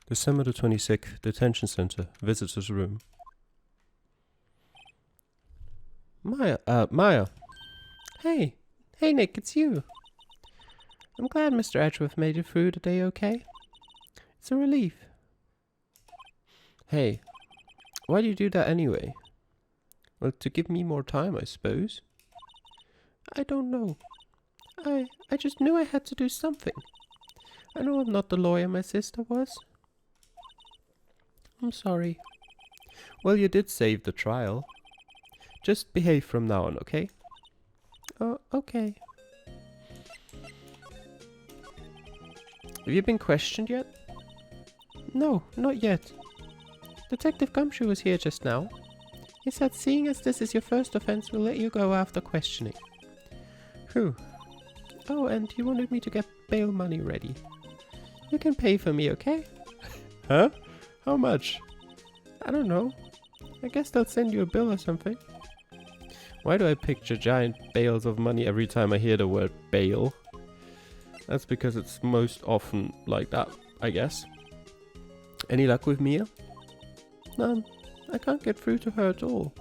December the 26th, detention center, visitor's room. Maya. Hey, Nick, it's you. I'm glad Mr. Edgeworth made it through the day okay. It's a relief. Hey, why do you do that anyway? Well, to give me more time, I suppose. I don't know. I just knew I had to do something. I know I'm not the lawyer my sister was. I'm sorry. Well, you did save the trial. Just behave from now on, okay? Oh, okay. Have you been questioned yet? No, not yet. Detective Gumshoe was here just now. He said seeing as this is your first offense, we'll let you go after questioning. Whew. Oh, and he wanted me to get bail money ready. You can pay for me, okay? Huh? How much? I don't know. I guess they'll send you a bill or something. Why do I picture giant bales of money every time I hear the word bail? That's because it's most often like that, I guess. Any luck with Mia? None. I can't get through to her at all.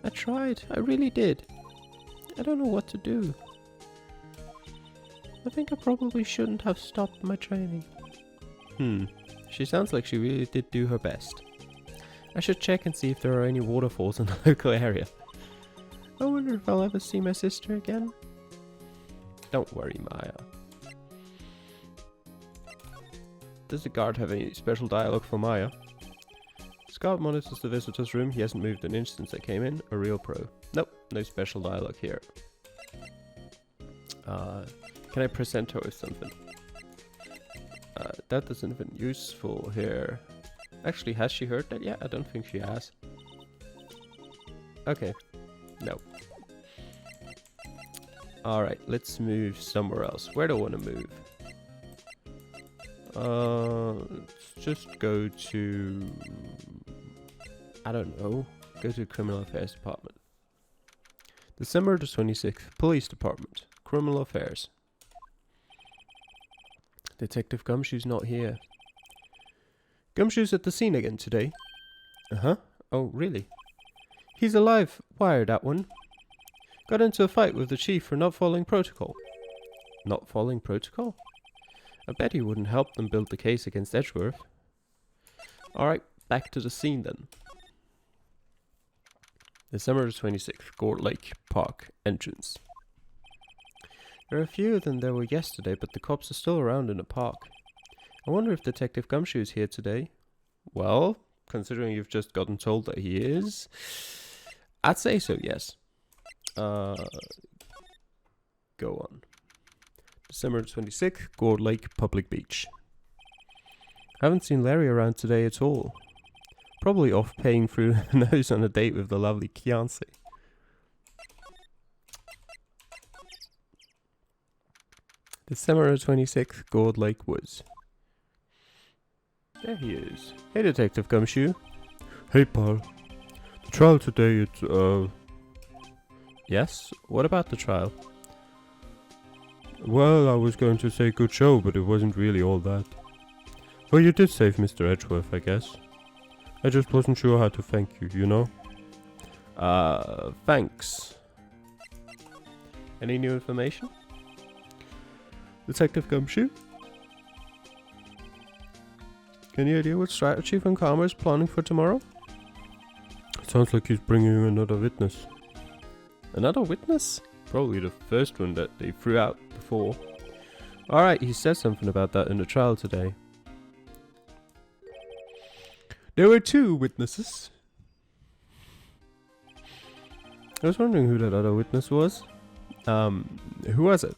I tried. I really did. I don't know what to do. I think I probably shouldn't have stopped my training. She sounds like she really did do her best. I should check and see if there are any waterfalls in the local area. I wonder if I'll ever see my sister again. Don't worry, Maya. Does the guard have any special dialogue for Maya? Scout monitors the visitor's room. He hasn't moved an inch since I came in. A real pro. Nope, no special dialogue here. Can I present her with something? That isn't even useful here. Actually, has she heard that yet? I don't think she has. Okay. No. Alright, let's move somewhere else. Where do I want to move? Let's just go to... I don't know. Go to Criminal Affairs Department. December the 26th, Police Department. Criminal Affairs. Detective Gumshoe's not here. Gumshoe's at the scene again today. Uh-huh. Oh, really? He's alive. Wire that one. Got into a fight with the chief for not following protocol. Not following protocol? I bet he wouldn't help them build the case against Edgeworth. Alright, back to the scene then. December 26th, Gourd Lake Park entrance. There are fewer than there were yesterday, but the cops are still around in the park. I wonder if Detective Gumshoe is here today. Well, considering you've just gotten told that he is, I'd say so, yes. Go on. December 26th, Gourd Lake Public Beach. Haven't seen Larry around today at all. Probably off paying through the nose on a date with the lovely Kiance. December 26th, Gourd Lake Woods. There he is. Hey, Detective Gumshoe. Hey, pal. The trial today, it's, Yes? What about the trial? well, I was going to say good show, but it wasn't really all that. Well, you did save Mr. Edgeworth, I guess. I just wasn't sure how to thank you, you know? Thanks. Any new information? Detective Gumshoe? Any idea what strategy Von Karma is planning for tomorrow? Sounds like he's bringing you another witness. Another witness? Probably the first one that they threw out before. Alright, he said something about that in the trial today. There were 2 witnesses. I was wondering who that other witness was. Who was it?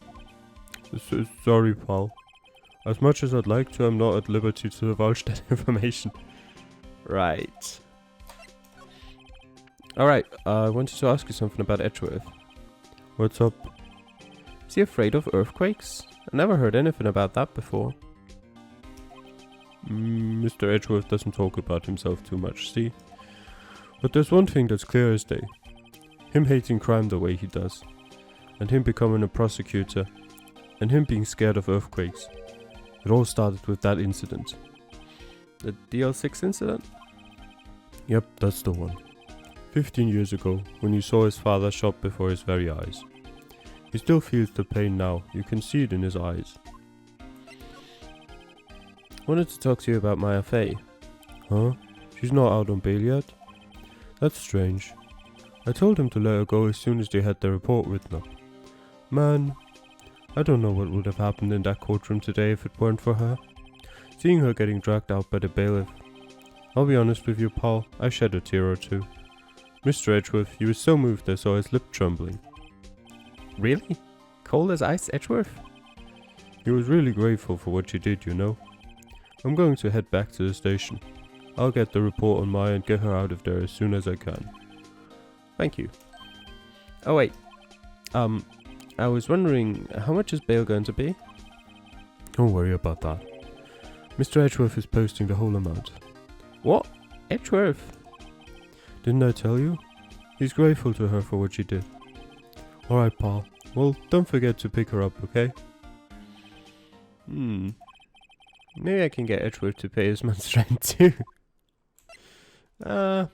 Sorry, pal. As much as I'd like to, I'm not at liberty to divulge that information. Right. Alright, I wanted to ask you something about Edgeworth. What's up? Is he afraid of earthquakes? I never heard anything about that before. Mr. Edgeworth doesn't talk about himself too much, see? But there's one thing that's clear as day. Him hating crime the way he does. And him becoming a prosecutor. And him being scared of earthquakes. It all started with that incident. The DL6 incident? Yep, that's the one. 15 years ago, when he saw his father shot before his very eyes. He still feels the pain now, you can see it in his eyes. Wanted to talk to you about Maya Fey. Huh? She's not out on bail yet? That's strange. I told him to let her go as soon as they had the report written up. Man, I don't know what would have happened in that courtroom today if it weren't for her. Seeing her getting dragged out by the bailiff. I'll be honest with you, Paul, I shed a tear or two. Mr. Edgeworth, he was so moved I saw his lip trembling. Really? Cold as ice, Edgeworth? He was really grateful for what you did, you know. I'm going to head back to the station. I'll get the report on Maya and get her out of there as soon as I can. Thank you. Oh wait. I was wondering, how much is bail going to be? Don't worry about that. Mr. Edgeworth is posting the whole amount. What? Edgeworth? Didn't I tell you? He's grateful to her for what she did. Alright, Paul. Well, don't forget to pick her up, okay? Maybe I can get Edgeworth to pay his month's rent too. I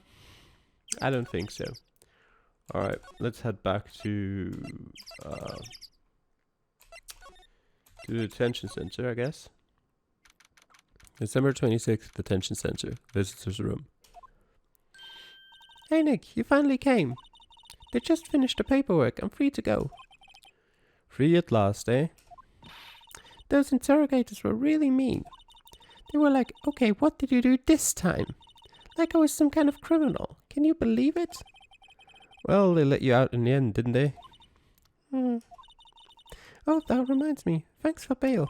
don't think so. Alright, let's head back to the detention center, I guess. December 26th, detention center, visitor's room. Hey Nick, you finally came. They just finished the paperwork. I'm free to go. Free at last, eh? Those interrogators were really mean. They were like, okay, what did you do this time? Like I was some kind of criminal. Can you believe it? Well, they let you out in the end, didn't they? Oh, that reminds me. Thanks for bail.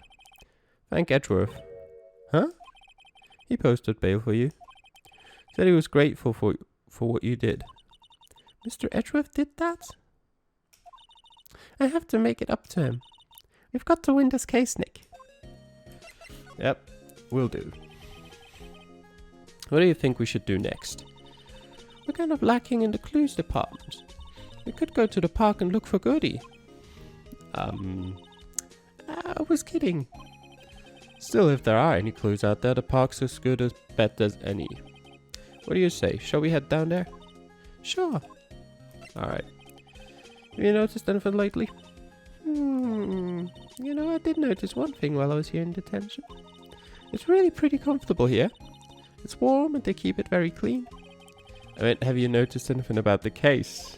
Thank Edgeworth. Huh? He posted bail for you. Said he was grateful for what you did. Mr. Edgeworth did that? I have to make it up to him. We've got to win this case, Nick. Yep, will do. What do you think we should do next? We're kind of lacking in the clues department. We could go to the park and look for Gourdy. I was kidding. Still, if there are any clues out there, the park's as good a bet as any. What do you say? Shall we head down there? Sure. Alright. Have you noticed anything lately? You know, I did notice one thing while I was here in detention. It's really pretty comfortable here. It's warm and they keep it very clean. I mean, have you noticed anything about the case?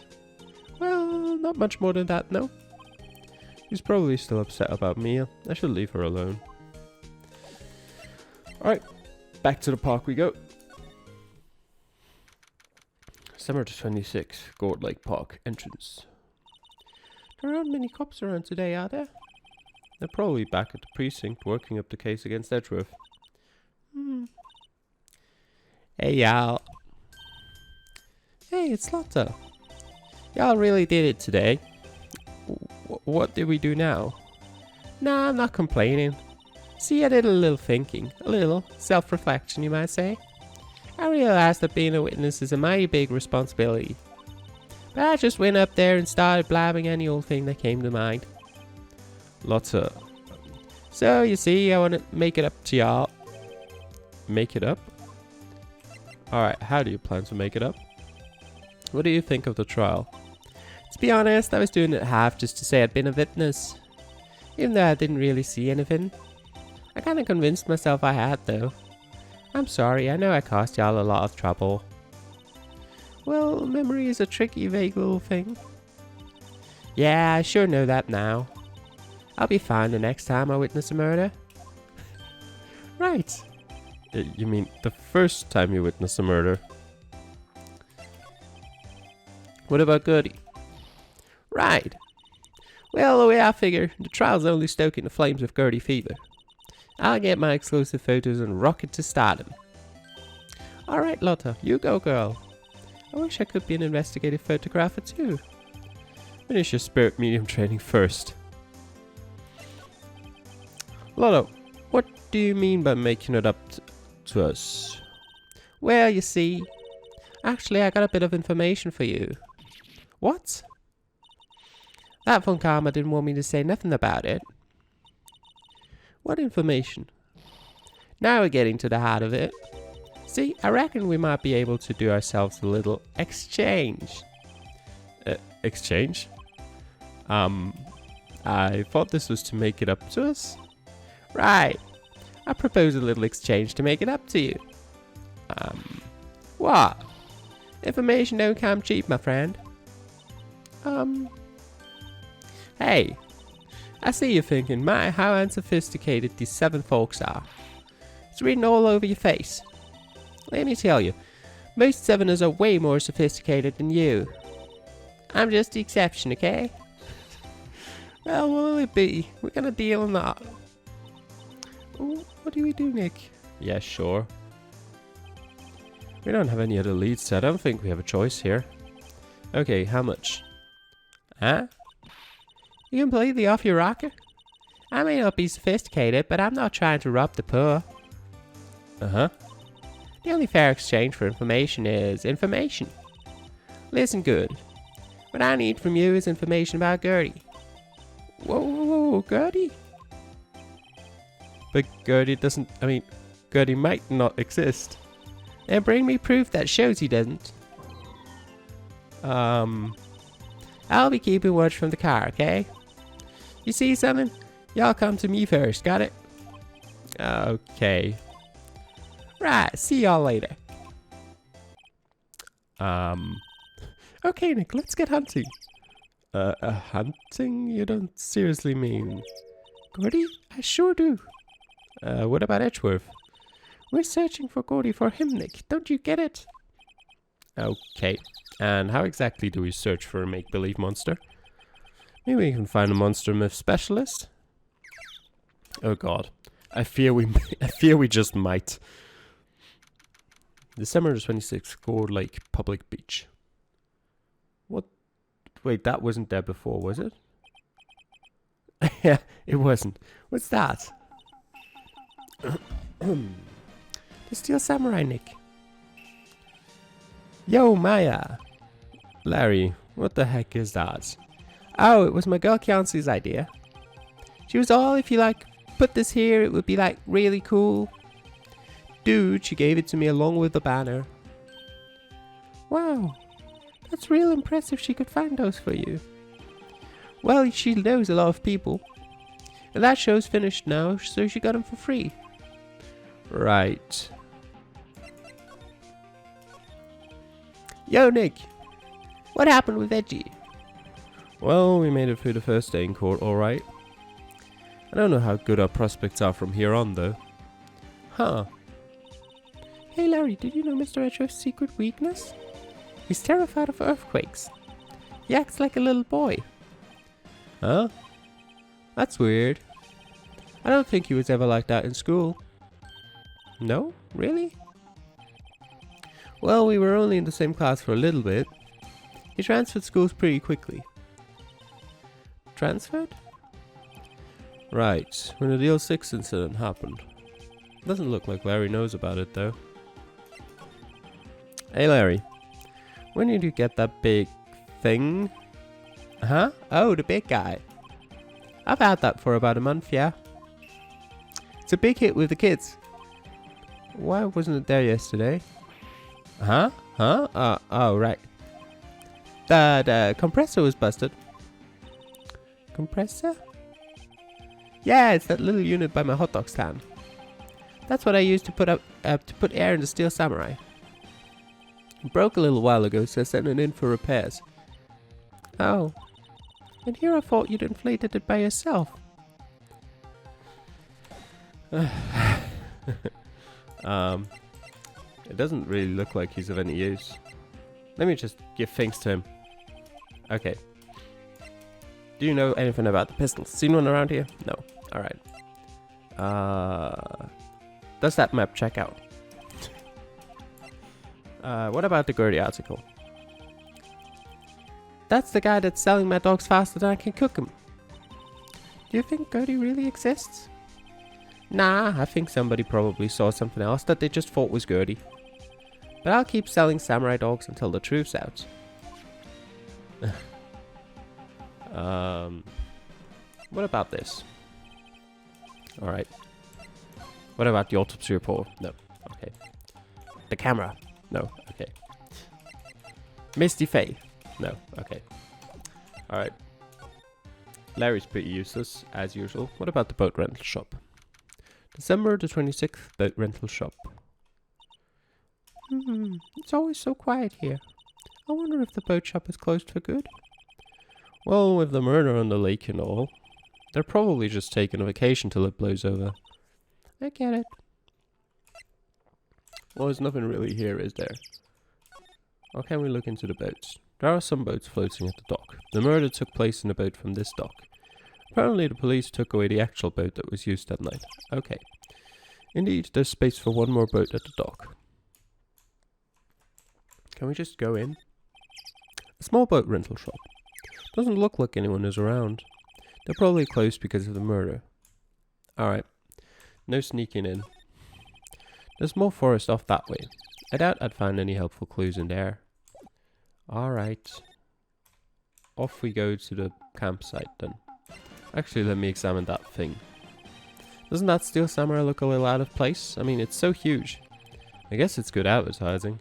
Well, not much more than that, no. She's probably still upset about Mia. I should leave her alone. Alright, back to the park we go. December 26th, Gourd Lake Park entrance. There aren't many cops around today, are there? They're probably back at the precinct working up the case against Edgeworth. Hey, y'all. Hey, it's Lotta. Y'all really did it today. What did we do now? Nah, I'm not complaining. See, I did a little thinking. A little self-reflection, you might say. I realized that being a witness is a mighty big responsibility. But I just went up there and started blabbing any old thing that came to mind. Lotta. So, you see, I want to make it up to y'all. Make it up? Alright, how do you plan to make it up? What do you think of the trial? To be honest, I was doing it half just to say I'd been a witness. Even though I didn't really see anything. I kinda convinced myself I had, though. I'm sorry, I know I caused y'all a lot of trouble. Well, memory is a tricky, vague little thing. Yeah, I sure know that now. I'll be fine the next time I witness a murder. Right. You mean the first time you witness a murder? What about Gourdy? Right. Well, the way I figure, the trial's only stoking the flames of Gourdy fever. I'll get my exclusive photos and rocket to stardom. Alright, Lotta, you go, girl. I wish I could be an investigative photographer too. Finish your spirit medium training first. Lotta, what do you mean by making it up to us? Well, you see, actually I got a bit of information for you. What? That Von Karma didn't want me to say nothing about it. What information? Now we're getting to the heart of it. See, I reckon we might be able to do ourselves a little exchange. Exchange? I thought this was to make it up to us. Right. I propose a little exchange to make it up to you. What? Information don't come cheap, my friend. Hey, I see you thinking, my, how unsophisticated these 7 folks are. It's written all over your face. Let me tell you, most 7ers are way more sophisticated than you. I'm just the exception, okay? Well, what will it be? We're gonna deal on that. Ooh, what do we do, Nick? Yeah, sure. We don't have any other leads, so I don't think we have a choice here. Okay, how much? Huh? You completely off your rocker? I may not be sophisticated, but I'm not trying to rob the poor. Uh-huh. The only fair exchange for information is information. Listen good. What I need from you is information about Gourdy. Whoa, Gourdy? But Gourdy doesn't, Gourdy might not exist. Then bring me proof that shows he doesn't. I'll be keeping watch from the car, okay? You see something? Y'all come to me first, got it? Okay. Right, see y'all later. Okay, Nick, let's get hunting. Hunting? You don't seriously mean... Gourdy? I sure do. What about Edgeworth? We're searching for Gourdy for him, Nick. Don't you get it? Okay. And how exactly do we search for a make-believe monster? Maybe we can find a monster myth specialist? Oh god. I fear we just might. December 26th, Gourd Lake, Public Beach. What? Wait, that wasn't there before, was it? Yeah, it wasn't. What's that? The Steel Samurai, Nick. Yo, Maya. Larry, what the heck is that? Oh, it was my girl Kiance's idea. She was all, if you like, put this here, it would be like really cool. Dude, she gave it to me along with the banner. Wow, that's real impressive she could find those for you. Well, she knows a lot of people. And that show's finished now, so she got them for free. Right. Yo, Nick. What happened with Edgy? Well, we made it through the first day in court, alright. I don't know how good our prospects are from here on, though. Huh. Hey, Larry, did you know Mr. Edgeworth's secret weakness? He's terrified of earthquakes. He acts like a little boy. Huh? That's weird. I don't think he was ever like that in school. No? Really? Well, we were only in the same class for a little bit. He transferred schools pretty quickly. Transferred? Right, when the Deal 6 incident happened. Doesn't look like Larry knows about it, though. Hey, Larry. When did you get that big thing? Huh? Oh, the big guy. I've had that for about a month, yeah. It's a big hit with the kids. Why wasn't it there yesterday? Huh? Oh, right. The compressor was busted. Compressor? Yeah, it's that little unit by my hot dog stand. That's what I used to put air in the Steel Samurai. It broke a little while ago, so I sent it in for repairs. Oh. And here I thought you'd inflated it by yourself. It doesn't really look like he's of any use. Let me just give things to him. Okay. Do you know anything about the pistols? Seen one around here? No. Alright. Does that map check out? What about the Gourdy article? That's the guy that's selling my dogs faster than I can cook them. Do you think Gourdy really exists? Nah, I think somebody probably saw something else that they just thought was Gourdy. But I'll keep selling samurai dogs until the truth's out. What about this? Alright. What about the autopsy report? No. Okay. The camera. No, okay. Misty Faye. No, okay. Alright. Larry's pretty useless, as usual. What about the boat rental shop? December the 26th, boat rental shop. It's always so quiet here. I wonder if the boat shop is closed for good. Well, with the murder on the lake and all, they're probably just taking a vacation till it blows over. I get it. Well, there's nothing really here, is there? Or can we look into the boats? There are some boats floating at the dock. The murder took place in a boat from this dock. Apparently the police took away the actual boat that was used that night. Okay. Indeed, there's space for one more boat at the dock. Can we just go in? A small boat rental shop. Doesn't look like anyone is around. They're probably closed because of the murder. Alright. No sneaking in. There's more forest off that way. I doubt I'd find any helpful clues in there. Alright. Off we go to the campsite then. Actually, let me examine that thing. Doesn't that steel samurai look a little out of place? I mean, it's so huge. I guess it's good advertising.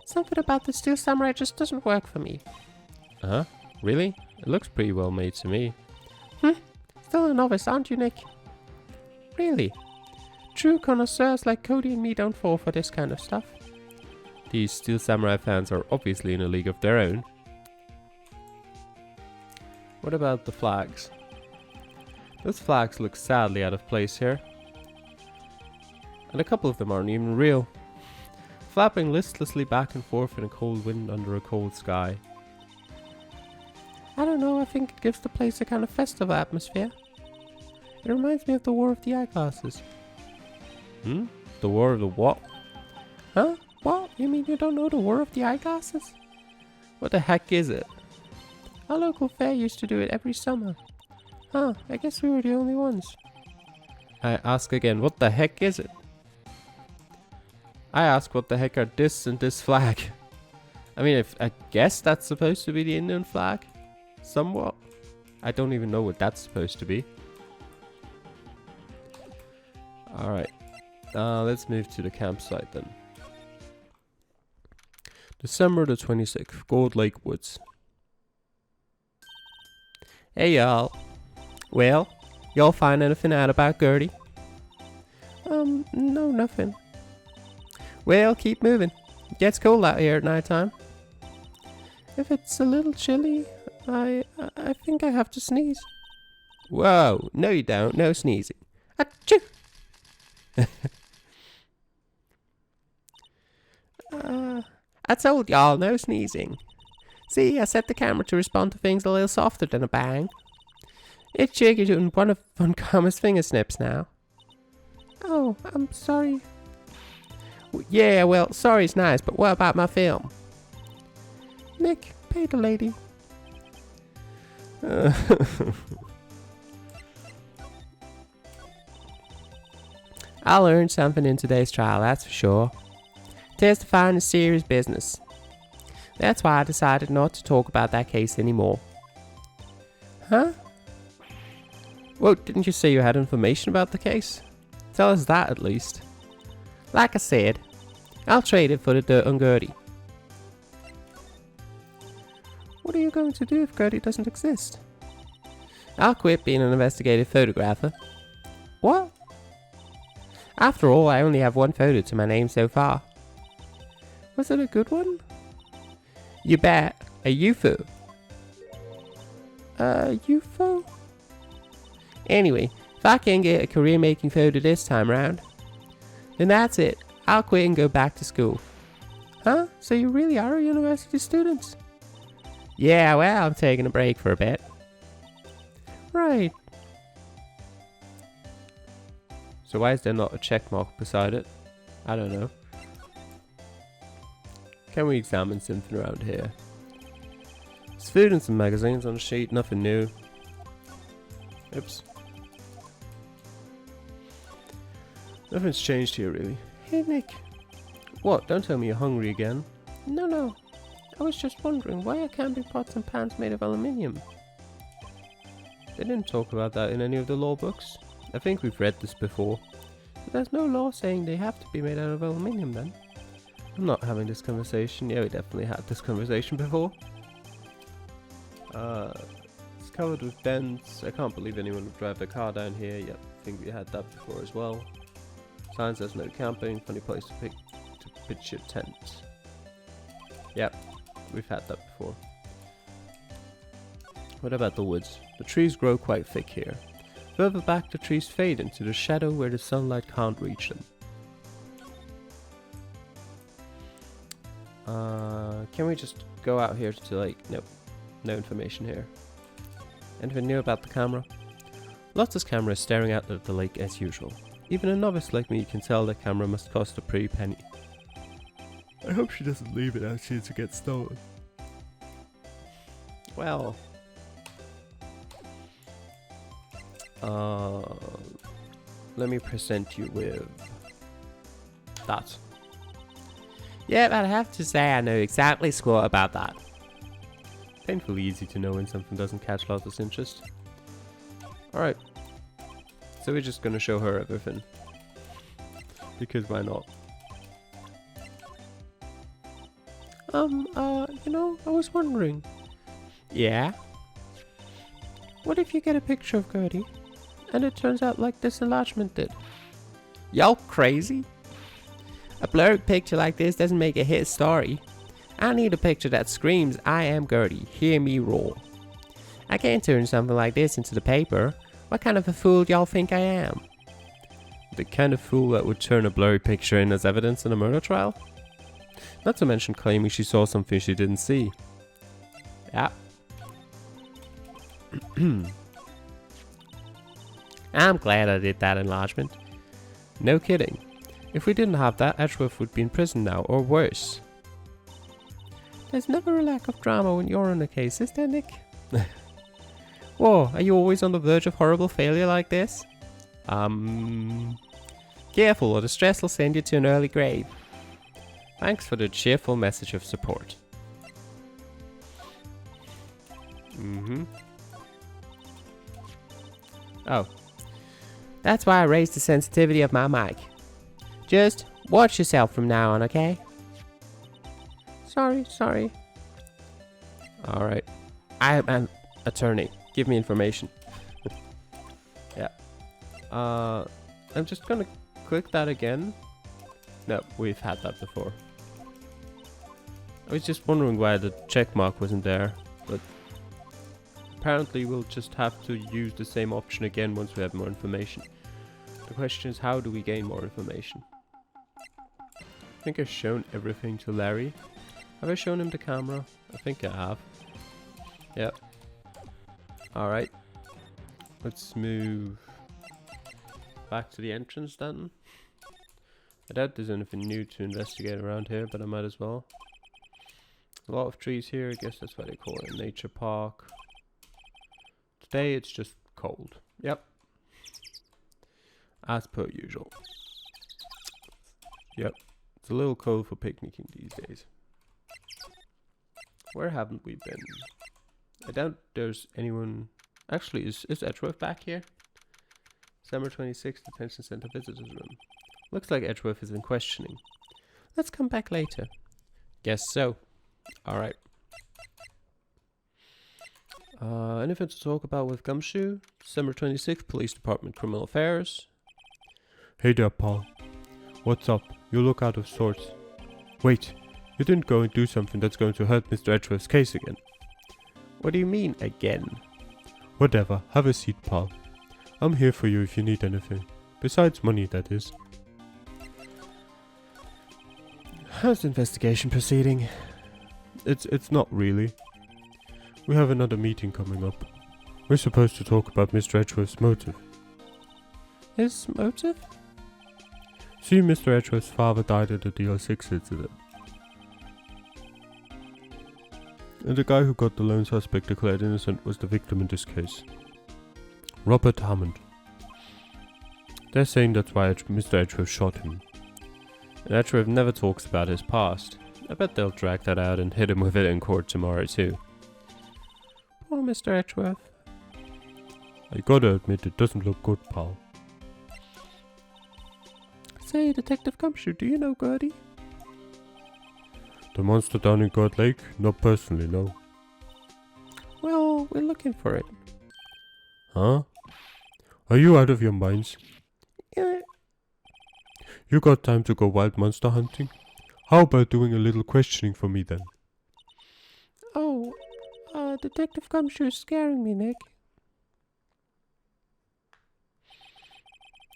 Something about the steel samurai just doesn't work for me. Uh-huh? Really? It looks pretty well made to me. Still a novice, aren't you, Nick? Really? True connoisseurs like Cody and me don't fall for this kind of stuff. These steel samurai fans are obviously in a league of their own. What about the flags? Those flags look sadly out of place here. And a couple of them aren't even real. Flapping listlessly back and forth in a cold wind under a cold sky. I don't know, I think it gives the place a kind of festival atmosphere. It reminds me of the War of the Eyeglasses. The War of the what? Huh? What? You mean you don't know the War of the Eyeglasses? What the heck is it? Our local fair used to do it every summer. Huh, I guess we were the only ones. I ask again, what the heck is it? I ask what the heck are this and this flag? I mean, I guess that's supposed to be the Indian flag? Somewhat. I don't even know what that's supposed to be. Alright. Let's move to the campsite then. December the 26th, Gold Lake Woods. Hey y'all. Well, y'all find anything out about Gourdy? No, nothing. Well, keep moving. It gets cold out here at night time. If it's a little chilly, I think I have to sneeze. Whoa, no you don't, no sneezing. Achoo! I told y'all, no sneezing. See, I set the camera to respond to things a little softer than a bang. It's Jiggy doing one of Von Karma's finger snips now. Oh, I'm sorry. Yeah, well, sorry's nice, but what about my film? Nick, pay the lady. I learned something in today's trial, that's for sure. Testifying is serious business. That's why I decided not to talk about that case anymore. Huh? Well, didn't you say you had information about the case? Tell us that at least. Like I said, I'll trade it for the dirt on Gourdy. What are you going to do if Gourdy doesn't exist? I'll quit being an investigative photographer. What? After all, I only have one photo to my name so far. Was it a good one? You bet. A UFO. A UFO? Anyway, if I can't get a career making photo this time round, then that's it. I'll quit and go back to school. Huh? So you really are a university student? Yeah, well, I'm taking a break for a bit. Right. So why is there not a check mark beside it? I don't know. Can we examine something around here? There's food and some magazines on the sheet, nothing new. Oops. Nothing's changed here really. Hey Nick. What? Don't tell me you're hungry again. No. I was just wondering why are camping pots and pans made of aluminium? They didn't talk about that in any of the law books. I think we've read this before. There's no law saying they have to be made out of aluminium then. I'm not having this conversation. Yeah, we definitely had this conversation before. It's covered with dents. I can't believe anyone would drive their car down here. Yep, I think we had that before as well. Sign says no camping. Funny place to pitch your tent. Yep, we've had that before. What about the woods? The trees grow quite thick here. Further back, the trees fade into the shadow where the sunlight can't reach them. Can we just go out here to like... Nope. No information here. Anything new about the camera? Lotta's camera is staring out at the lake as usual. Even a novice like me can tell the camera must cost a pretty penny. I hope she doesn't leave it out here to get stolen. Well... let me present you with... that. Yep, I'd have to say I know exactly squat about that. Painfully easy to know when something doesn't catch Lotta's interest. Alright. So we're just gonna show her everything. Because why not? You know, I was wondering. Yeah? What if you get a picture of Gourdy, and it turns out like this enlargement did? Y'all crazy? A blurred picture like this doesn't make a hit story. I need a picture that screams, I am Gourdy, hear me roar. I can't turn something like this into the paper. What kind of a fool do y'all think I am? The kind of fool that would turn a blurry picture in as evidence in a murder trial? Not to mention claiming she saw something she didn't see. Yeah. I'm glad I did that enlargement. No kidding. If we didn't have that, Edgeworth would be in prison now, or worse. There's never a lack of drama when you're on a case, is there, Nick? Whoa, are you always on the verge of horrible failure like this? Careful, or the stress will send you to an early grave. Thanks for the cheerful message of support. Oh. That's why I raised the sensitivity of my mic. Just watch yourself from now on, okay? Sorry. Alright. I am an attorney. Give me information. Yeah. I'm just gonna click that again. No, we've had that before. I was just wondering why the check mark wasn't there, but apparently we'll just have to use the same option again once we have more information. The question is, how do we gain more information? I think I've shown everything to Larry. Have I shown him the camera? I think I have. Yep. Alright. Let's move back to the entrance then. I doubt there's anything new to investigate around here, but I might as well. A lot of trees here, I guess that's why they call it a nature park. Today it's just cold. Yep. As per usual. Yep. It's a little cold for picnicking these days. Where haven't we been? I doubt there's anyone... Actually, is Edgeworth back here? December 26th, Detention Center Visitors Room. Looks like Edgeworth is in questioning. Let's come back later. Guess so. Alright. Anything to talk about with Gumshoe? December 26th, Police Department Criminal Affairs. Hey there, Paul. What's up? You look out of sorts. Wait, you didn't go and do something that's going to hurt Mr. Edgeworth's case again. What do you mean, again? Whatever, have a seat, Paul. I'm here for you if you need anything. Besides money, that is. How's the investigation proceeding? It's not really. We have another meeting coming up. We're supposed to talk about Mr. Edgeworth's motive. His motive? See, Mr. Edgeworth's father died at the DL6 incident. And the guy who got the lone suspect declared innocent was the victim in this case. Robert Hammond. They're saying that's why Mr. Edgeworth shot him. And Edgeworth never talks about his past. I bet they'll drag that out and hit him with it in court tomorrow too. Poor Mr. Edgeworth. I gotta admit it doesn't look good, pal. Say, Detective Gumshoe, do you know Gourdy? The monster down in God Lake? Not personally, no. Well, we're looking for it. Huh? Are you out of your minds? Yeah. You got time to go wild monster hunting? How about doing a little questioning for me then? Oh, Detective Gumshoe is scaring me, Nick.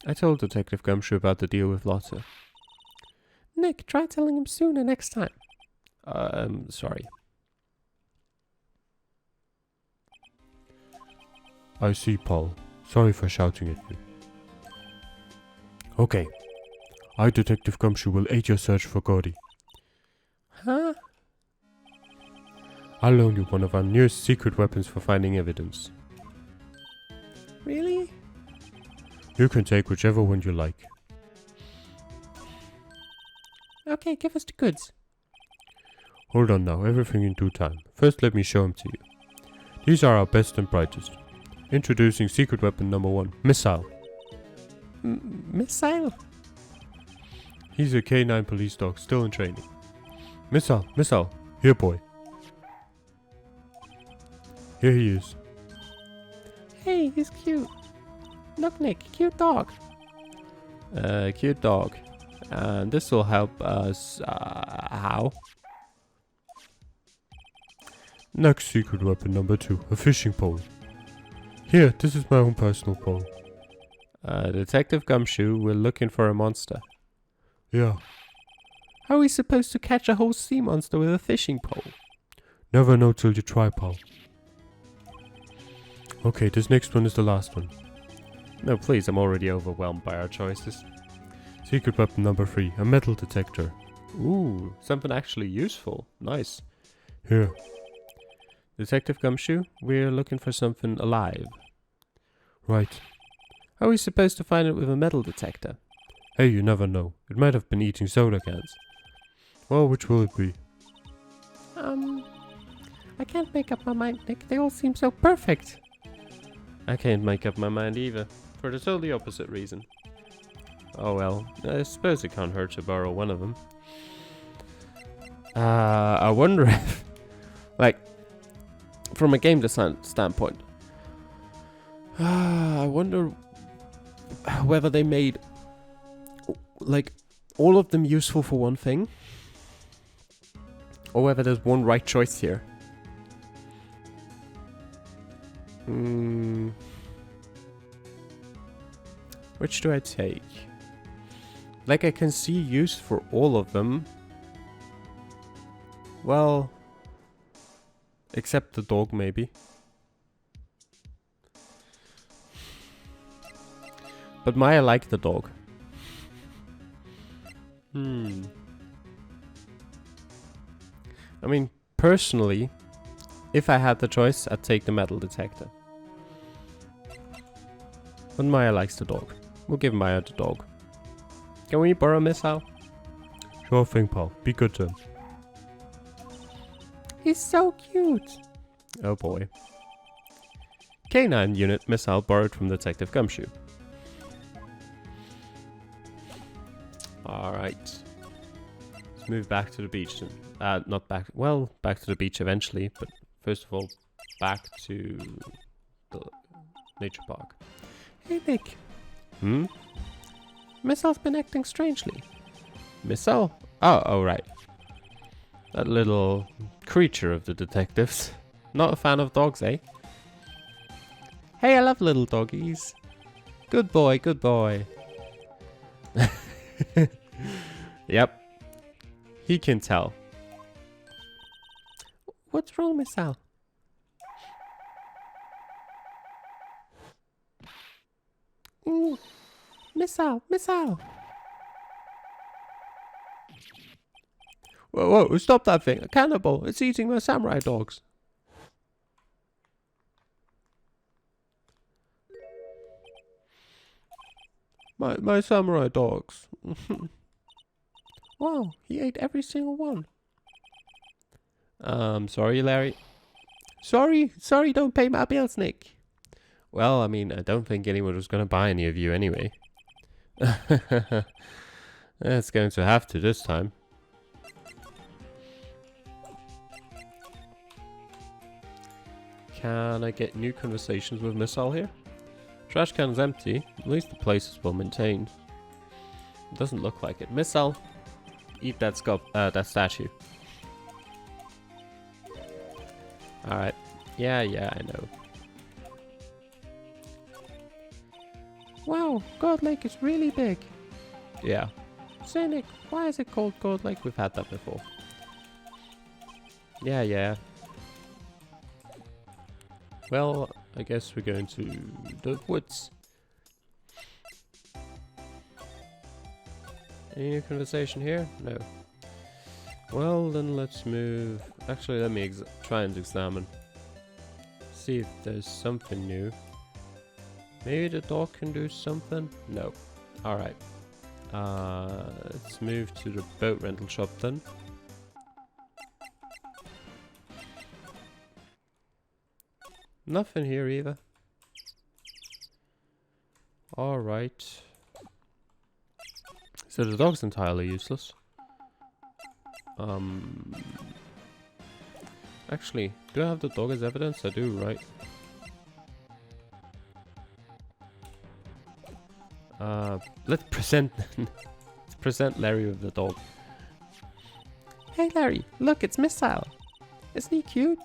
I told Detective Gumshoe about the deal with Lotta. Nick, try telling him sooner next time. Sorry. I see, Paul. Sorry for shouting at you. Okay. I, Detective Gumshoe, will aid your search for Gourdy. Huh? I'll loan you one of our newest secret weapons for finding evidence. Really? You can take whichever one you like. Okay, give us the goods. Hold on now, everything in due time. First let me show them to you. These are our best and brightest. Introducing secret weapon number 1, Missile. Missile? He's a K9 police dog, still in training. Missile, here boy. Here he is. Hey, he's cute. Look, Nick, cute dog. Cute dog. And this will help us, how? Next secret weapon number 2, a fishing pole. Here, this is my own personal pole. Detective Gumshoe, we're looking for a monster. Yeah. How are we supposed to catch a whole sea monster with a fishing pole? Never know till you try, pal. Okay, this next one is the last one. No, please, I'm already overwhelmed by our choices. Secret weapon number 3, a metal detector. Ooh, something actually useful. Nice. Here. Detective Gumshoe, we're looking for something alive. Right. How are we supposed to find it with a metal detector? Hey, you never know. It might have been eating soda cans. Well, which will it be? I can't make up my mind, Nick. They all seem so perfect. I can't make up my mind either, for the totally opposite reason. Oh well, I suppose it can't hurt to borrow one of them. I wonder if, like, from a game design standpoint, I wonder whether they made, like, all of them useful for one thing, or whether there's one right choice here. Which do I take? Like, I can see use for all of them. Well, except the dog, maybe. But Maya liked the dog. I mean, personally, if I had the choice, I'd take the metal detector. But Maya likes the dog. We'll give Maya the dog. Can we borrow Missile? Sure thing, pal. Be good to him. He's so cute. Oh boy. K9 unit Missile borrowed from Detective Gumshoe. Alright. Let's move back to the beach. Not back. Well, back to the beach eventually, but first of all, back to the nature park. Hey, Nick. Missile's been acting strangely. Missile? Oh, right. That little creature of the detectives. Not a fan of dogs, eh? Hey, I love little doggies. Good boy, good boy. Yep. He can tell. What's wrong, Missile? Missile! Whoa, stop that thing. A cannibal. It's eating my samurai dogs. My samurai dogs. Wow, he ate every single one. Sorry, Larry. Sorry, don't pay my bills, Nick. Well, I mean, I don't think anyone was gonna buy any of you anyway. It's going to have to this time. Can I get new conversations with Missile here? Trash can's empty. At least the place is well maintained. It doesn't look like it. Missile, eat that statue. Alright. Yeah, I know. Wow, Gourd Lake is really big. Yeah. Say, Nick, why is it called Gourd Lake? We've had that before. Yeah. Well, I guess we're going to the woods. Any new conversation here? No. Well, then let's move. Actually, let me try and examine. See if there's something new. Maybe the dog can do something? No. Alright. Let's move to the boat rental shop then. Nothing here either. Alright. So the dog's entirely useless. Actually, do I have the dog as evidence? I do, right? Let's present Larry with the dog. Hey Larry, look, it's Missile. Isn't he cute?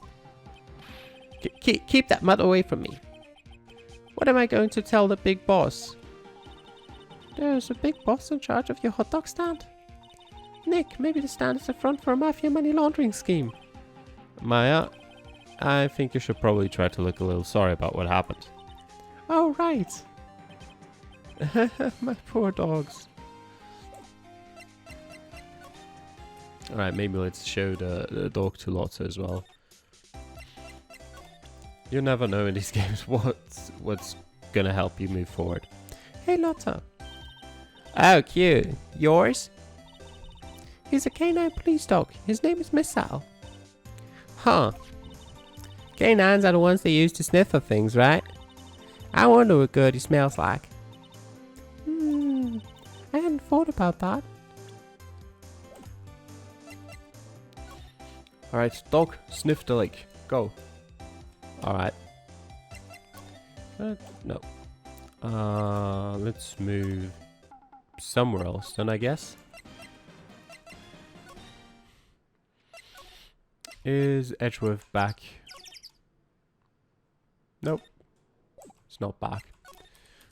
Keep that mud away from me. What am I going to tell the big boss? There's a big boss in charge of your hot dog stand. Nick, maybe the stand is a front for a mafia money laundering scheme. Maya, I think you should probably try to look a little sorry about what happened. Oh, right. My poor dogs. Alright, maybe let's show the dog to Lotta as well. You never know in these games what's gonna help you move forward. Hey Lotta. Oh, cute. Yours? He's a canine police dog. His name is Missile. Huh. Canines are the ones they use to sniff for things, right? I wonder what Gourdy smells like. I hadn't thought about that. Alright, dog, sniff the lake. Go. Alright. No. Let's move somewhere else then, I guess. Is Edgeworth back? Nope. It's not back.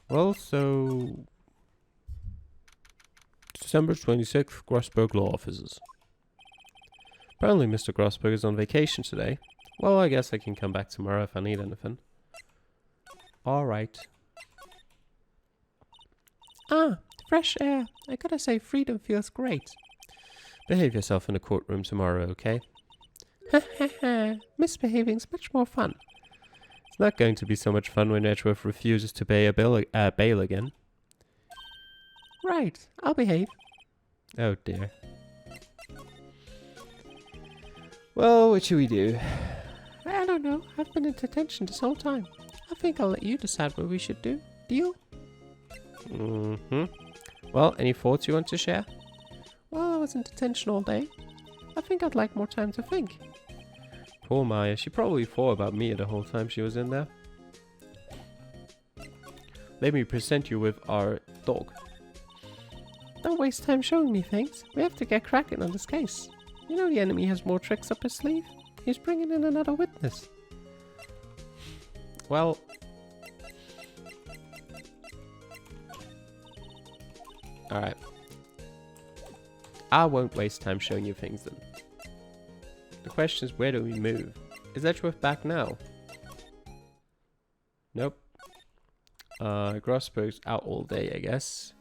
Well, so... December 26th, Grossberg Law Offices. Apparently Mr. Grossberg is on vacation today. Well, I guess I can come back tomorrow if I need anything. Alright. Fresh air. I gotta say, freedom feels great. Behave yourself in the courtroom tomorrow, okay? Misbehaving's much more fun. It's not going to be so much fun when Edgeworth refuses to pay a bail again. Right, I'll behave. Oh dear. Well, what should we do? I don't know. I've been in detention this whole time. I think I'll let you decide what we should do. Deal? Well, any thoughts you want to share? Well, I was in detention all day. I think I'd like more time to think. Poor Maya. She probably thought about me the whole time she was in there. Let me present you with our dog. Don't waste time showing me things. We have to get cracking on this case. You know the enemy has more tricks up his sleeve. He's bringing in another witness. Well... Alright. I won't waste time showing you things then. The question is, where do we move? Is Edgeworth back now? Nope. Grossberg's out all day, I guess.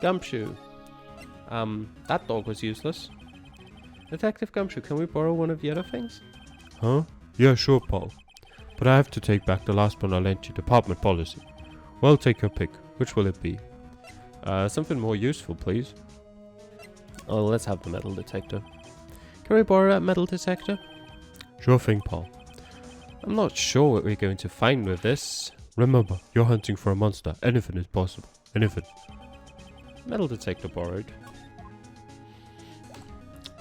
Gumshoe. That dog was useless. Detective Gumshoe, can we borrow one of the other things? Huh? Yeah, sure, Paul. But I have to take back the last one I lent you, department policy. Well, take your pick. Which will it be? Something more useful, please. Oh, let's have the metal detector. Can we borrow that metal detector? Sure thing, Paul. I'm not sure what we're going to find with this. Remember, you're hunting for a monster. Anything is possible. Anything. Metal detector borrowed.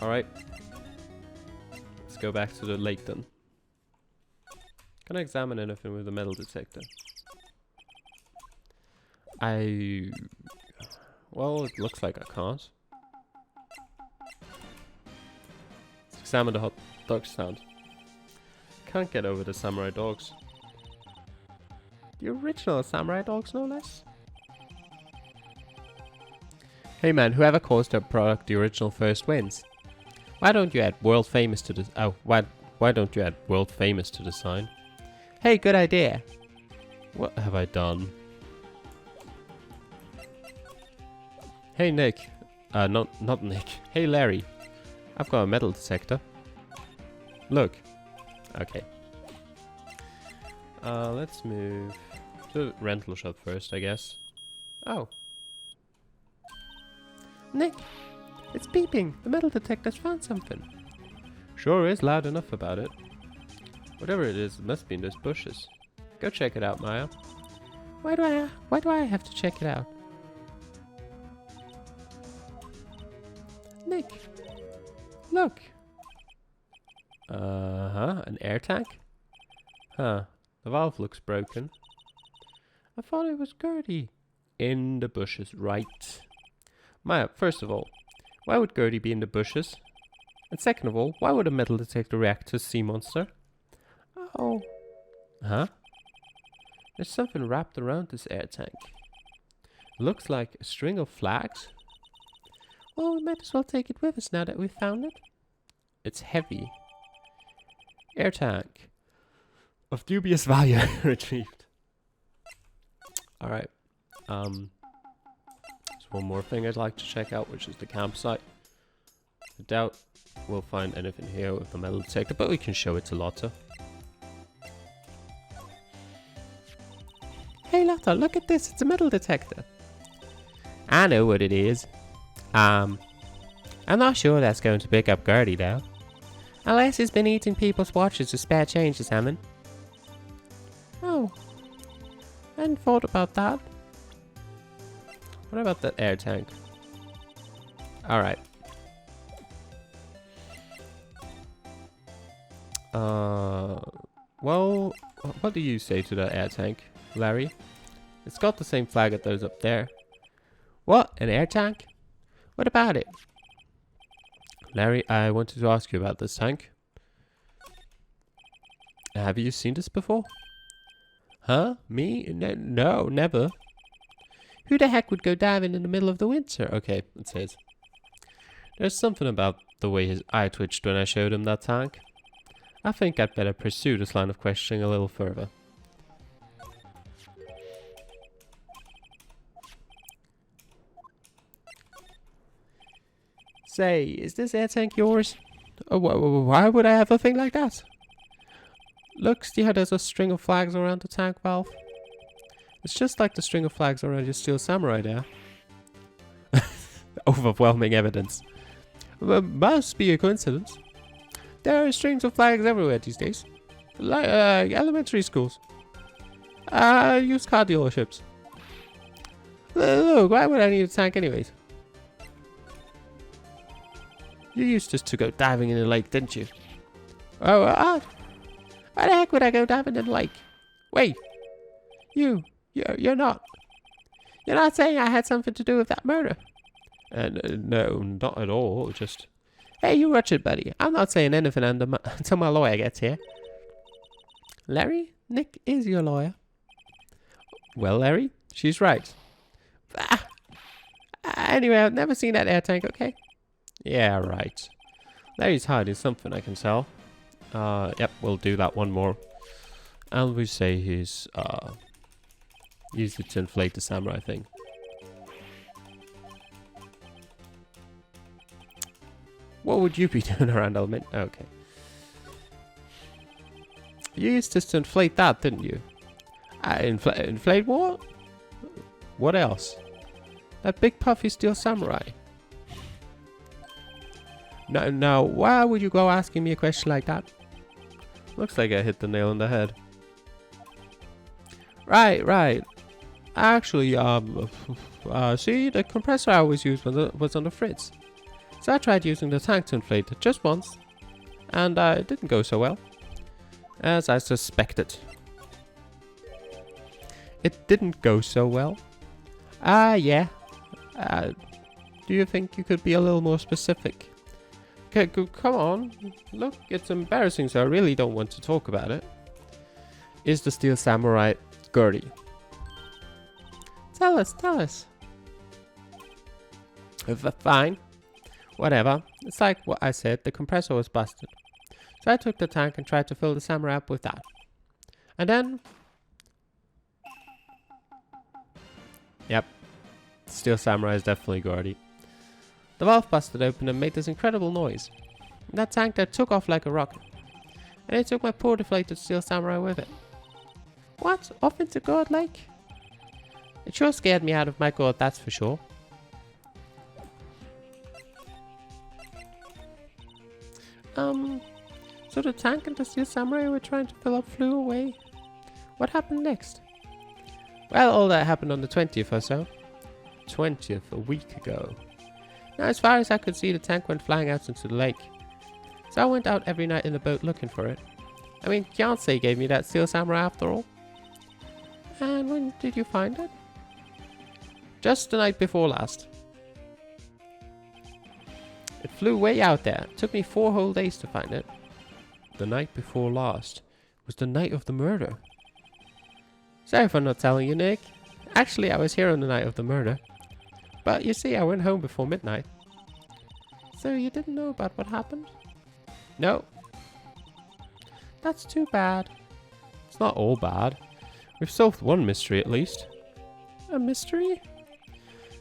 Alright. Let's go back to the lake then. Can I examine anything with a metal detector? Well, it looks like I can't. Let's examine the hot dog stand. Can't get over the samurai dogs. The original samurai dogs, no less. Hey man, whoever calls their product the original first wins. Why don't you add world famous to the why don't you add world famous to the sign? Hey, good idea. What have I done? Hey Nick. Not Nick. Hey Larry. I've got a metal detector. Look. Okay. Let's move to the rental shop first, I guess. Oh. Nick, it's beeping. The metal detector's found something. Sure is loud enough about it. Whatever it is, it must be in those bushes. Go check it out, Maya. Why do I have to check it out? Nick, look. An air tank? Huh, the valve looks broken. I thought it was Gourdy. In the bushes, right. Maya, first of all, why would Gourdy be in the bushes? And second of all, why would a metal detector react to a sea monster? Oh. Huh? There's something wrapped around this air tank. Looks like a string of flags. Well, we might as well take it with us now that we've found it. It's heavy. Air tank. Of dubious value retrieved. Alright. There's one more thing I'd like to check out, which is the campsite. I doubt we'll find anything here with the metal detector, but we can show it to Lotta. Hey Lotta, look at this, it's a metal detector. I know what it is. I'm not sure that's going to pick up Gourdy though. Unless he's been eating people's watches to spare change or something. Oh. I hadn't thought about that. What about that air tank? Alright. Well, what do you say to that air tank, Larry? It's got the same flag as those up there. What? An air tank? What about it? Larry, I wanted to ask you about this tank. Have you seen this before? Huh? Me? No, never. Who the heck would go diving in the middle of the winter? Okay, it says. There's something about the way his eye twitched when I showed him that tank. I think I'd better pursue this line of questioning a little further. Say, is this air tank yours? Why would I have a thing like that? Look, see how there's a string of flags around the tank valve? It's just like the string of flags around your steel samurai there. Overwhelming evidence. Must be a coincidence. There are strings of flags everywhere these days. Like elementary schools. Used car dealerships. Look, why would I need a tank anyways? You used just to go diving in the lake, didn't you? Oh, why the heck would I go diving in the lake? Wait, you're not saying I had something to do with that murder? No, not at all. Just, hey, you watch it, buddy. I'm not saying anything until my lawyer gets here. Larry, Nick is your lawyer. Well, Larry, she's right. Anyway, I've never seen that air tank. Okay. Yeah, right. Larry's hiding something, I can tell. Yep, we'll do that one more. And we say he's, used it to inflate the samurai thing. What would you be doing around Element? Okay. You used this to inflate that, didn't you? Inflate what? What else? That big puffy steel samurai. No, why would you go asking me a question like that? Looks like I hit the nail on the head. Right. Actually, see, the compressor I always used was on the fritz. So I tried using the tank to inflate it just once, and it didn't go so well, as I suspected. It didn't go so well? Yeah. Do you think you could be a little more specific? Okay, come on. Look, it's embarrassing, so I really don't want to talk about it. Is the Steel Samurai Gourdy? Tell us. Fine. Whatever. It's like what I said, the compressor was busted. So I took the tank and tried to fill the Samurai up with that. And then... Yep. Steel Samurai is definitely Gourdy. The valve busted open and made this incredible noise. And that tank there took off like a rocket. And it took my poor deflated Steel Samurai with it. What? Off into God Lake? It sure scared me out of my gourd, that's for sure. So the tank and the Steel Samurai we were trying to fill up flew away. What happened next? Well, all that happened on the 20th or so. 20th, a week ago. Now, as far as I could see, the tank went flying out into the lake. So I went out every night in the boat looking for it. I mean, Fiancé gave me that Steel Samurai after all. And when did you find it? Just the night before last. It flew way out there. It took me 4 whole days to find it. The night before last was the night of the murder. Sorry for not telling you, Nick. Actually, I was here on the night of the murder. But you see, I went home before midnight. So you didn't know about what happened? No. That's too bad. It's not all bad. We've solved one mystery at least. A mystery?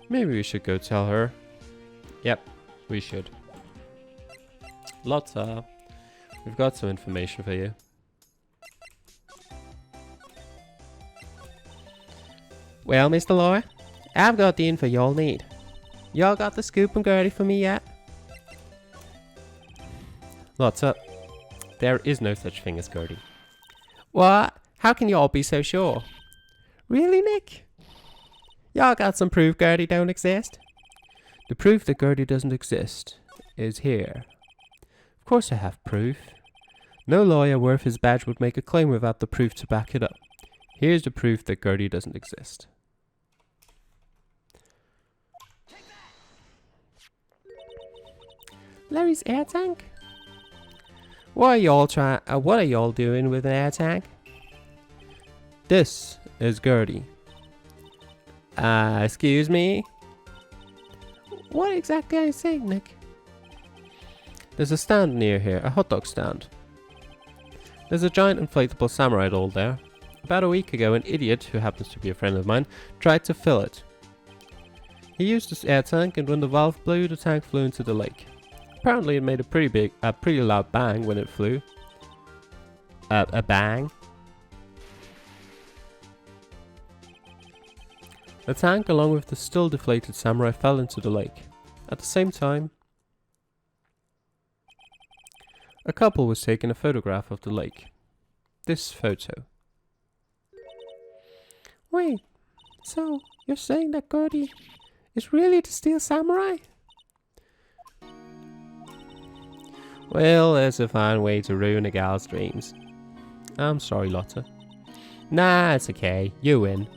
Maybe we should go tell her. Yep. We should. Lotta, we've got some information for you. Well, Mr. Lawyer, I've got the info y'all need. Y'all got the scoop and Gourdy for me yet? Lotta, there is no such thing as Gourdy. What? How can y'all be so sure? Really, Nick? Y'all got some proof Gourdy don't exist? The proof that Gourdy doesn't exist is here. Of course I have proof. No lawyer worth his badge would make a claim without the proof to back it up. Here's the proof that Gourdy doesn't exist. Larry's air tank? What are y'all doing with an air tank? This is Gourdy. Excuse me? What exactly are you saying, Nick? There's a stand near here, a hot dog stand. There's a giant inflatable samurai doll there. About a week ago, an idiot, who happens to be a friend of mine, tried to fill it. He used this air tank, and when the valve blew, the tank flew into the lake. Apparently it made a pretty loud bang when it flew. A bang? The tank, along with the still deflated samurai, fell into the lake. At the same time, a couple was taking a photograph of the lake. This photo. Wait, so you're saying that Gourdy is really the Steel Samurai? Well, there's a fine way to ruin a gal's dreams. I'm sorry, Lotta. Nah, it's okay. You win.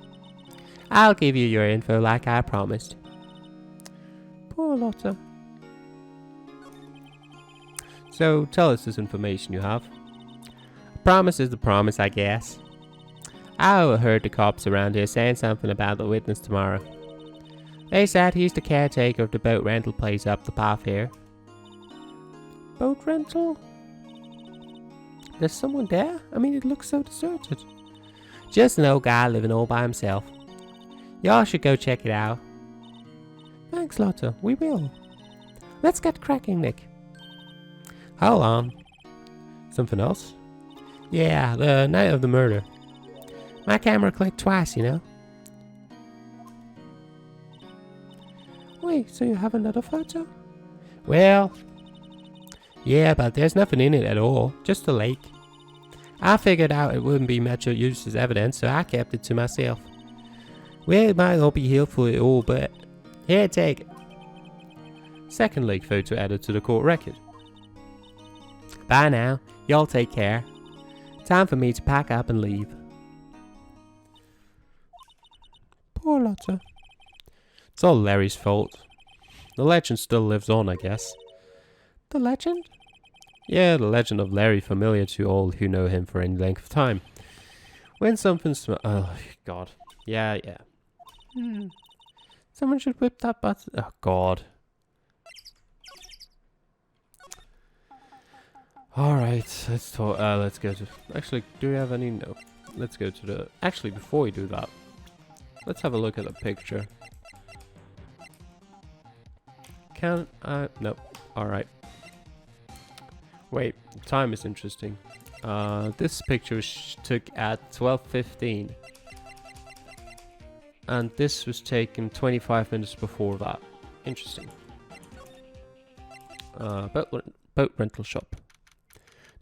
I'll give you your info like I promised. Poor Lotta. So, tell us this information you have. A promise is the promise, I guess. I overheard the cops around here saying something about the witness tomorrow. They said he's the caretaker of the boat rental place up the path here. Boat rental? There's someone there? I mean, it looks so deserted. Just an old guy living all by himself. Y'all should go check it out. Thanks, Lotta. We will. Let's get cracking, Nick. Hold on. Something else? Yeah, the night of the murder. My camera clicked twice, you know. Wait, so you have another photo? Well, yeah, but there's nothing in it at all. Just a lake. I figured out it wouldn't be much use as evidence, so I kept it to myself. Well, it might not be helpful at all, but here, take it. Second leak photo added to the court record. Bye now. Y'all take care. Time for me to pack up and leave. Poor Lotta. It's all Larry's fault. The legend still lives on, I guess. The legend? Yeah, the legend of Larry, familiar to all who know him for any length of time. When something oh, God. Yeah. Someone should whip that button. Oh, God. Alright, let's talk. Let's go to... Actually, do we have any... No. Let's go to the... Actually, before we do that, let's have a look at the picture. Can I... Nope. Alright. Wait, time is interesting. This picture was took at 12:15. And this was taken 25 minutes before that. Interesting. Boat rental shop.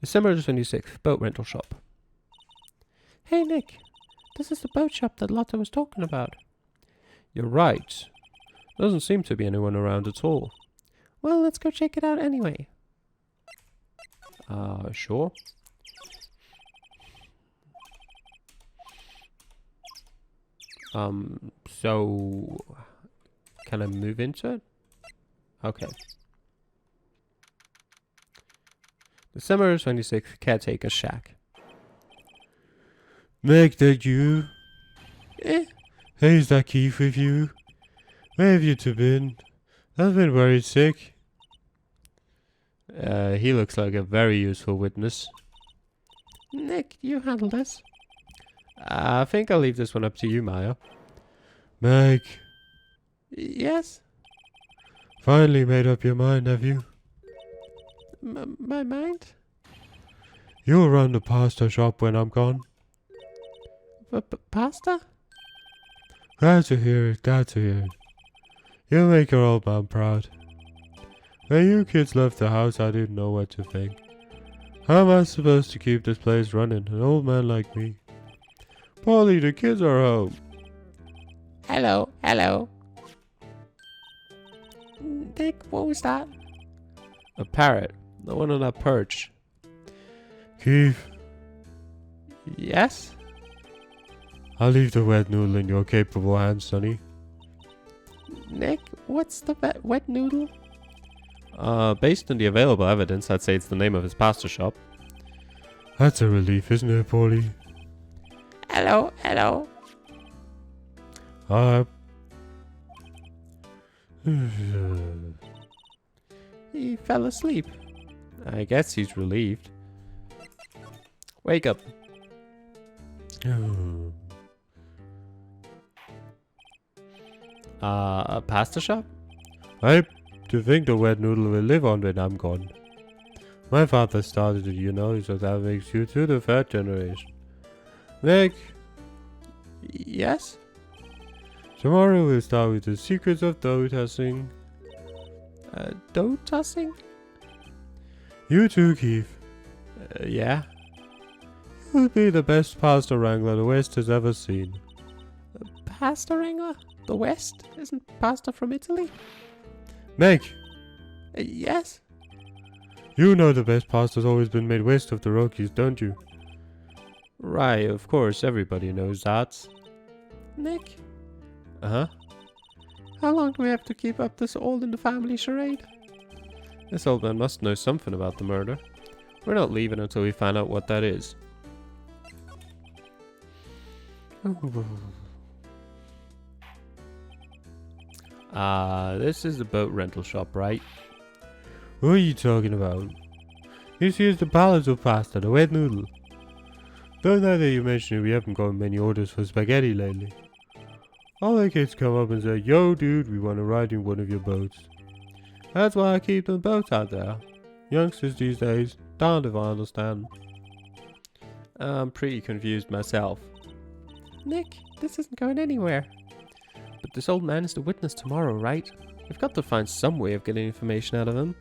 December 26th, boat rental shop. Hey Nick, this is the boat shop that Lotta was talking about. You're right. Doesn't seem to be anyone around at all. Well, let's go check it out anyway. Sure. So... Can I move into it? Okay. December 26th, caretaker shack. Meg, that you? Eh? Hey, is that Keith with you? Where have you two been? I've been worried sick. He looks like a very useful witness. Nick, you handle this. I think I'll leave this one up to you, Maya. Meg, Yes? finally made up your mind, have you? My mind? You'll run the pasta shop when I'm gone. Pasta? Glad to hear it, glad to hear it. You'll make your old man proud. When you kids left the house, I didn't know what to think. How am I supposed to keep this place running, an old man like me? Polly, the kids are home. Hello. Nick, what was that? A parrot. The one on that perch. Keith, Yes? I'll leave the wet noodle in your capable hands, sonny. Nick, what's the wet noodle? Based on the available evidence, I'd say it's the name of his pasta shop. That's a relief, isn't it, Polly? Hello. He fell asleep. I guess he's relieved. Wake up. A pasta shop? I do think the wet noodle will live on when I'm gone. My father started it, you know, so that makes you two the third generation. Meg, Yes? tomorrow we'll start with the secrets of dough tossing. Dough tossing? You too, Keith. Yeah. You'll be the best pasta wrangler the West has ever seen. Pasta wrangler? The West? Isn't pasta from Italy? Meg, Yes? you know the best pasta's always been made west of the Rockies, don't you? Right, of course, everybody knows that. Nick? Uh-huh. How long do we have to keep up this all in the family charade? This old man must know something about the murder. We're not leaving until we find out what that is. This is the boat rental shop, right? What are you talking about? This here's the pallets of pasta, the wet noodle. Though now that you mention it, we haven't gotten many orders for spaghetti lately. All the kids come up and say, yo dude, we want to ride in one of your boats. That's why I keep the boats out there. Youngsters these days, darned if I understand. I'm pretty confused myself. Nick, this isn't going anywhere. But this old man is the witness tomorrow, right? We've got to find some way of getting information out of him.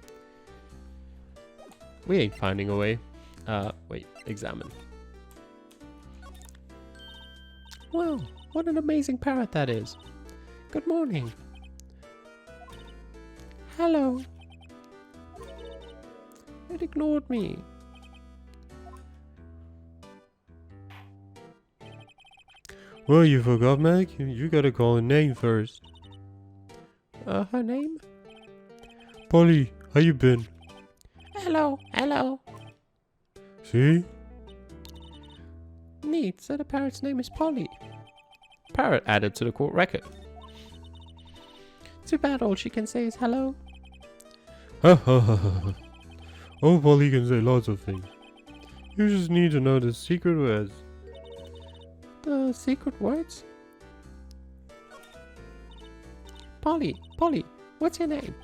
We ain't finding a way. Wait, examine. Wow, what an amazing parrot that is. Good morning. Hello. It ignored me. Well, you forgot, Meg. You gotta call a name first. Her name? Polly, how you been? Hello, hello. See? Neat, so the parrot's name is Polly. Parrot added to the court record. Too bad all she can say is hello. Ha ha ha ha. Oh, Polly can say lots of things. You just need to know the secret words. The secret words? Polly, Polly, what's your name?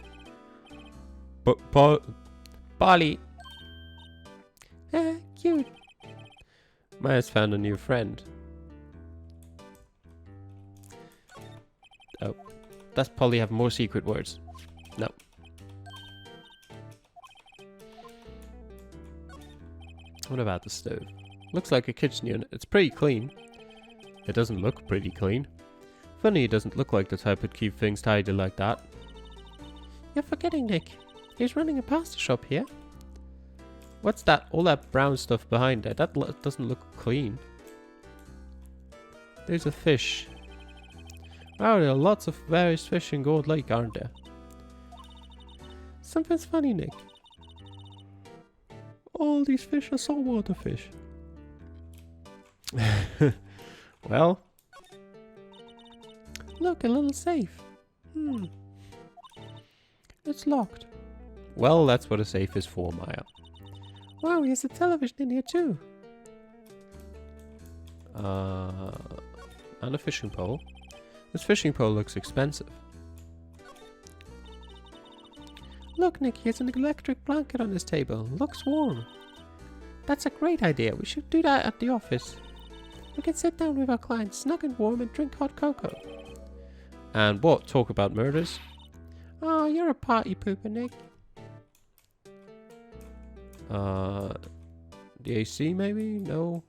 Polly. Cute. Maya's found a new friend. Oh, does Polly have more secret words? No. What about the stove? Looks like a kitchen unit. It's pretty clean. It doesn't look pretty clean. Funny, it doesn't look like the type who'd keep things tidy like that. You're forgetting, Nick. He's running a pasta shop here. What's that? All that brown stuff behind there. That doesn't look clean. There's a fish. Wow, there are lots of various fish in Gold Lake, aren't there? Something's funny, Nick. All these fish are saltwater fish. Well, look, a little safe. It's locked. Well, that's what a safe is for, Maya. Wow, here's a television in here too. And a fishing pole. This fishing pole looks expensive. Look, Nick, here's an electric blanket on this table. Looks warm. That's a great idea. We should do that at the office. We can sit down with our clients, snug and warm, and drink hot cocoa. And what? Talk about murders? Oh, you're a party pooper, Nick. The AC maybe? No?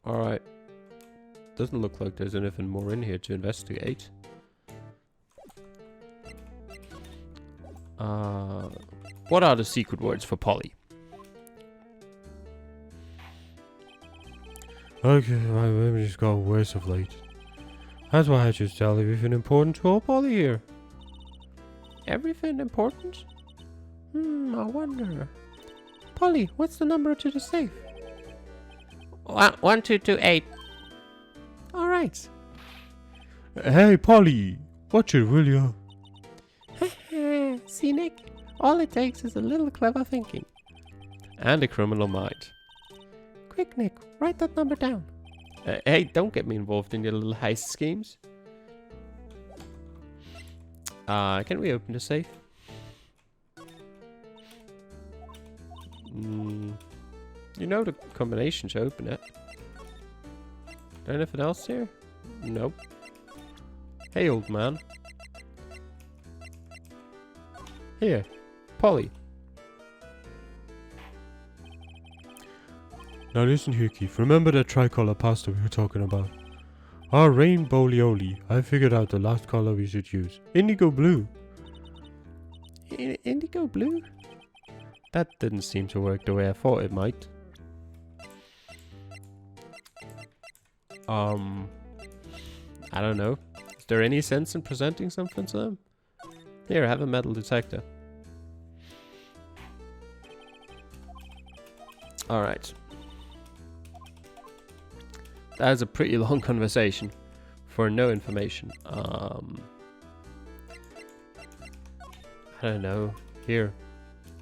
Alright. Doesn't look like there's anything more in here to investigate. What are the secret words for Polly? Okay, my memory's got worse of late. That's why I just tell everything important to old Polly here. Everything important? I wonder. Polly, what's the number to the safe? 1228. Alright. Hey, Polly! Watch it, will you? See, Nick? All it takes is a little clever thinking. And a criminal mind. Quick, Nick, write that number down. Hey, don't get me involved in your little heist schemes. Can we open the safe? You know the combination to open it. Anything else here? Nope. Hey, old man. Here, Polly. Now listen here, Keith. Remember that tricolor pasta we were talking about? Our rainbow lioli. I figured out the last color we should use. Indigo blue. Indigo blue? That didn't seem to work the way I thought it might. I don't know. Is there any sense in presenting something to them? Here, have a metal detector. Alright. That is a pretty long conversation for no information. I don't know. Here,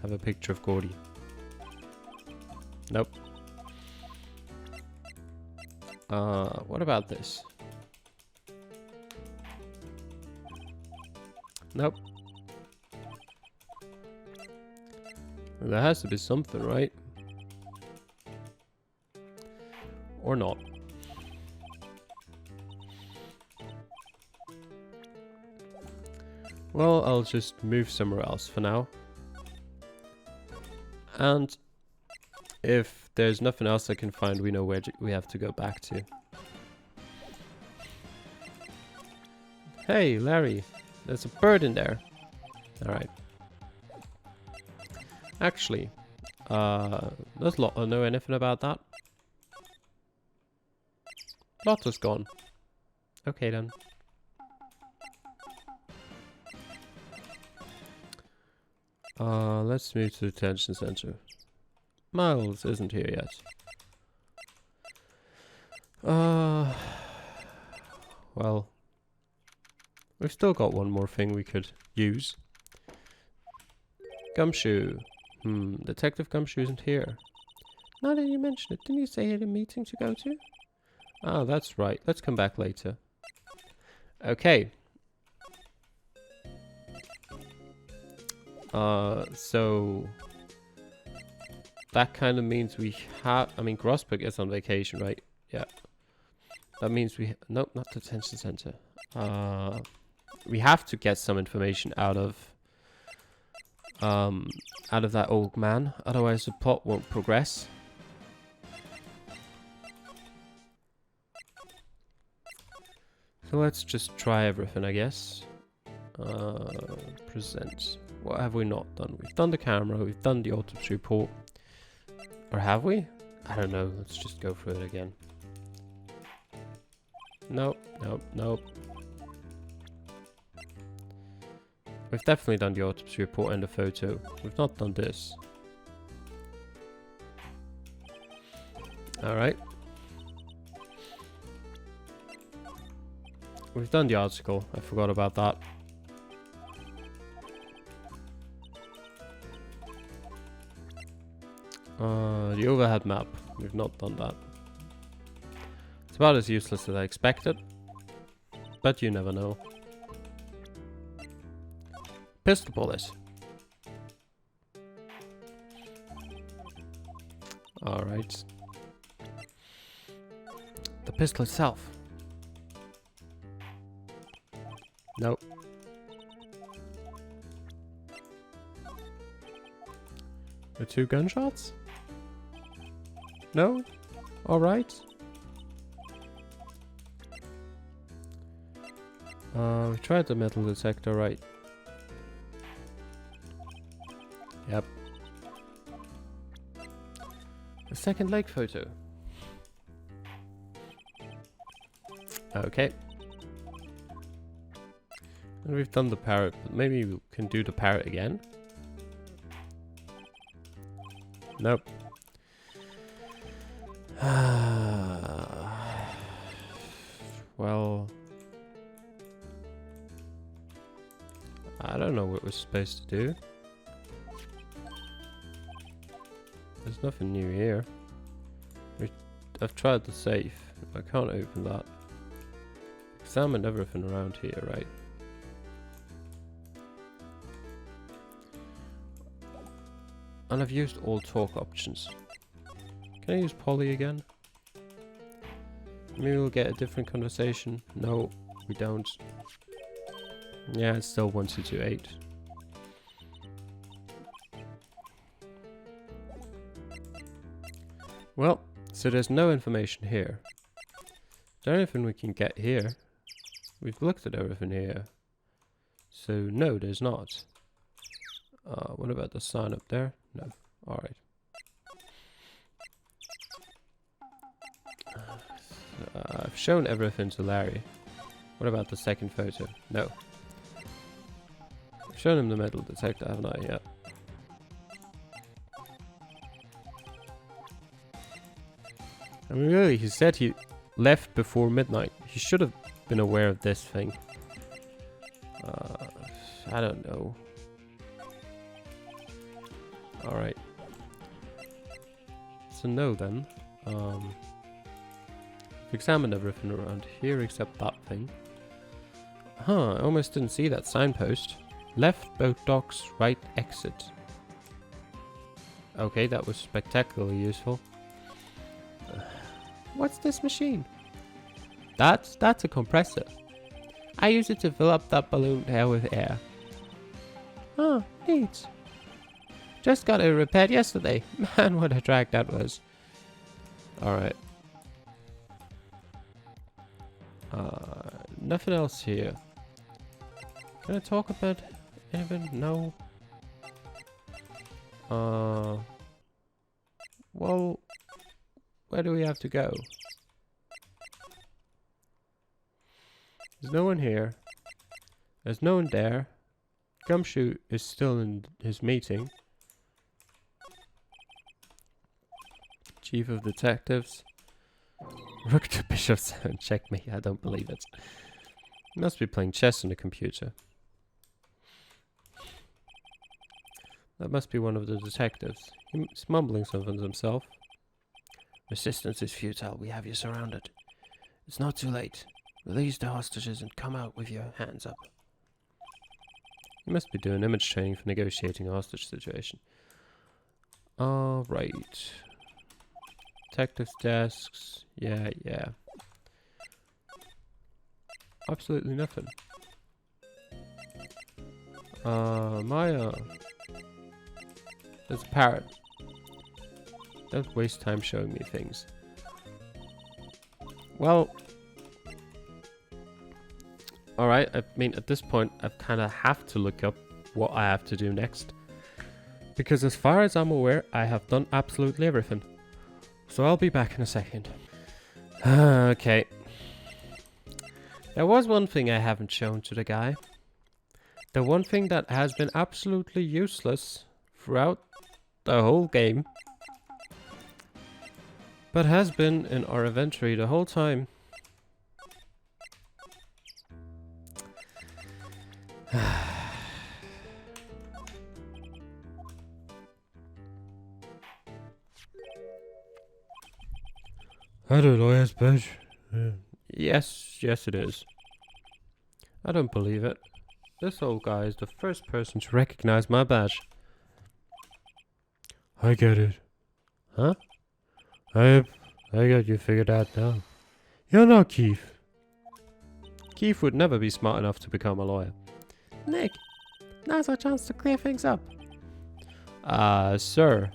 have a picture of Gourdy. Nope. What about this? Nope. Well, there has to be something, right? Or not. Well, I'll just move somewhere else for now. And if there's nothing else I can find, we know where we have to go back to. Hey, Larry. There's a bird in there. Alright. Actually, does Lotta know anything about that? Lotta's gone. Okay then. Let's move to the detention center. Miles isn't here yet. Well, we've still got one more thing we could use. Gumshoe. Detective Gumshoe isn't here. Now that you mention it, didn't you say you had a meeting to go to? Oh, that's right. Let's come back later. Okay. So that kind of means we have. I mean, Grossberg is on vacation, right? Yeah. That means we. Nope, not the detention center. We have to get some information out of that old man, otherwise the plot won't progress. So let's just try everything, I guess. Present. What have we not done? We've done the camera, we've done the autopsy report. Or have we? I don't know. Let's just go through it again. Nope, nope, nope. We've definitely done the autopsy report and the photo. We've not done this. Alright. We've done the article. I forgot about that. The overhead map. We've not done that. It's about as useless as I expected. But you never know. Pistol bullet. Alright. The pistol itself. Nope. The 2 gunshots? No? Alright. We tried the metal detector, right? Yep. The second leg photo. Okay. And we've done the parrot, but maybe we can do the parrot again. Nope. Well, I don't know what we're supposed to do. There's nothing new here. I've tried the safe. I can't open that. Examined everything around here, right? And I've used all talk options. Can I use Polly again? Maybe we'll get a different conversation. No, we don't. Yeah, it's still 1228. Well, so there's no information here. Is there anything we can get here? We've looked at everything here. So no, there's not. What about the sign up there? No. Alright. I've shown everything to Larry. What about the second photo? No. I've shown him the metal detector, haven't I? Yeah. I mean, really, he said he left before midnight. He should have been aware of this thing. I don't know. Alright. So no then. We've examined everything around here except that thing. Huh, I almost didn't see that signpost. Left boat docks, right exit. Okay, that was spectacularly useful. What's this machine? That's a compressor. I use it to fill up that balloon there with air. Oh, neat. Just got it repaired yesterday. Man, what a drag that was. Alright. Nothing else here. Can I talk about anything? No. Well, where do we have to go? There's no one here. There's no one there. Gumshoe is still in his meeting. Chief of Detectives. Rook to Bishop 7. Checkmate. I don't believe it. He must be playing chess on the computer. That must be one of the detectives. He's mumbling something to himself. Resistance is futile. We have you surrounded. It's not too late. Release the hostages and come out with your hands up. He must be doing image training for negotiating a hostage situation. Alright. Detectives' desks. Yeah. Absolutely nothing. Maya. There's a parrot. Don't waste time showing me things. Well. Alright, I mean, at this point, I kind of have to look up what I have to do next. Because as far as I'm aware, I have done absolutely everything. So I'll be back in a second. Okay. There was one thing I haven't shown to the guy. The one thing that has been absolutely useless throughout the whole game. But has been in our inventory the whole time. I don't know, yes, bitch. Yes it is. I don't believe it. This old guy is the first person to recognize my badge. I get it. Huh? I got you figured out now. You're not Keith. Keith would never be smart enough to become a lawyer. Nick, now's our chance to clear things up. Sir.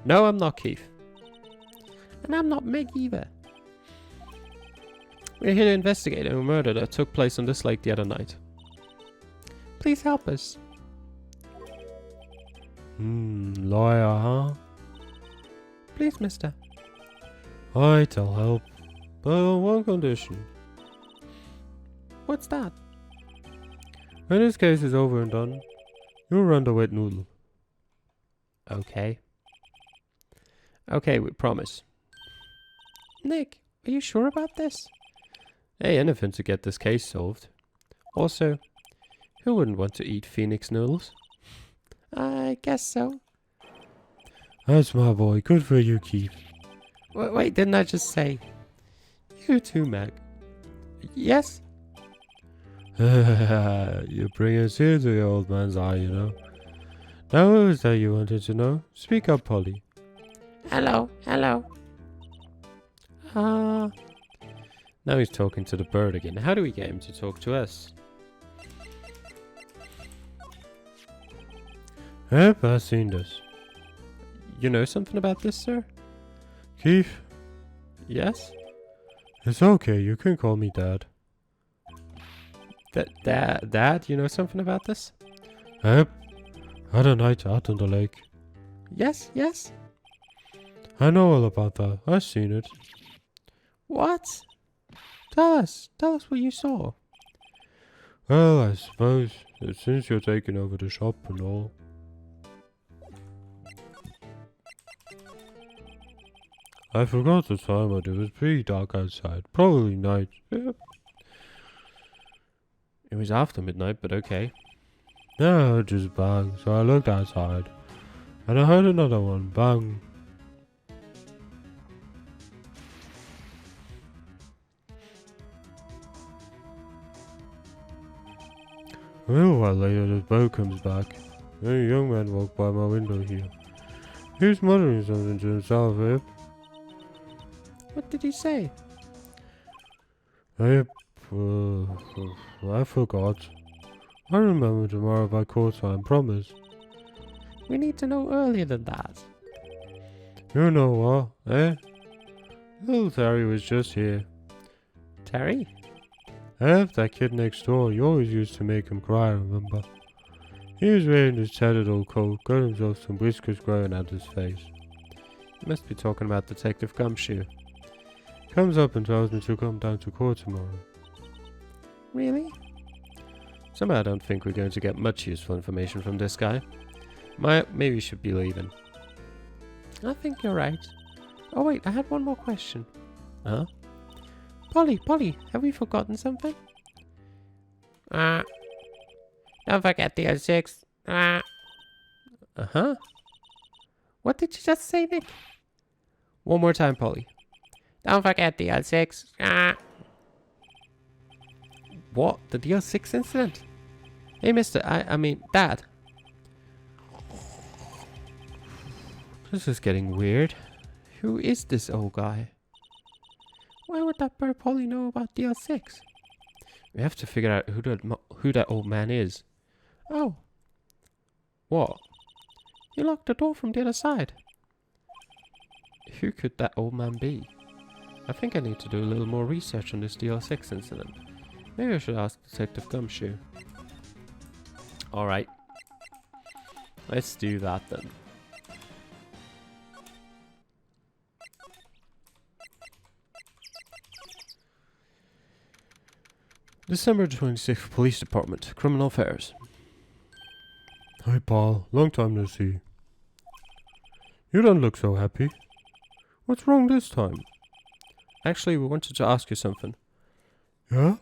No, I'm not Keith. And I'm not Meg either. We're here to investigate a murder that took place on this lake the other night. Please help us. Lawyer, huh? Please, mister. Alright, I'll help. But on one condition. What's that? When this case is over and done, you'll run the wet noodle. Okay. Okay, we promise. Nick, are you sure about this? Hey, anything to get this case solved. Also, who wouldn't want to eat Phoenix noodles? I guess so. That's my boy. Good for you, Keith. Wait, didn't I just say? You too, Meg. Yes? You bring a tear to your old man's eye, you know. Now what was that you wanted to know? Speak up, Polly. Hello. Now he's talking to the bird again. How do we get him to talk to us? Yep, I've seen this. You know something about this, sir? Keith, Yes? it's okay. You can call me Dad. Dad, you know something about this? Yep. Had a night out on the lake. Yes? I know all about that. I've seen it. What? Tell us what you saw. Well, I suppose, since you're taking over the shop and all. I forgot the time, but it was pretty dark outside. Probably night. Yep. It was after midnight, but okay. Yeah, I heard just bang, so I looked outside. And I heard another one, bang. A little while later, the boat comes back. And a young man walked by my window here. He was muttering something to himself, What did he say? I forgot. I remember tomorrow by call time, promise. We need to know earlier than that. You know what, eh? Little Terry was just here. Terry? That kid next door, you always used to make him cry, remember? He was wearing his tattered old coat, got himself some whiskers growing out his face. You must be talking about Detective Gumshoe. Comes up and tells me to come down to court tomorrow. Really? Somehow I don't think we're going to get much useful information from this guy. Maybe we should be leaving. I think you're right. Oh wait, I had one more question. Huh? Polly, have we forgotten something? Don't forget the 06. Uh-huh. What did you just say, Nick? One more time, Polly. Don't forget the 06. What? The DL6 incident? Hey, mister, I mean, Dad. This is getting weird. Who is this old guy? Why would that bird Polly know about DL6? We have to figure out who that old man is. Oh, What? he locked the door from the other side. Who could that old man be? I think I need to do a little more research on this DL6 incident. Maybe I should ask Detective Gumshoe. Alright. Let's do that then. December 26th, Police Department, Criminal Affairs. Hi, Paul. Long time no see. You don't look so happy. What's wrong this time? Actually, we wanted to ask you something. Yeah?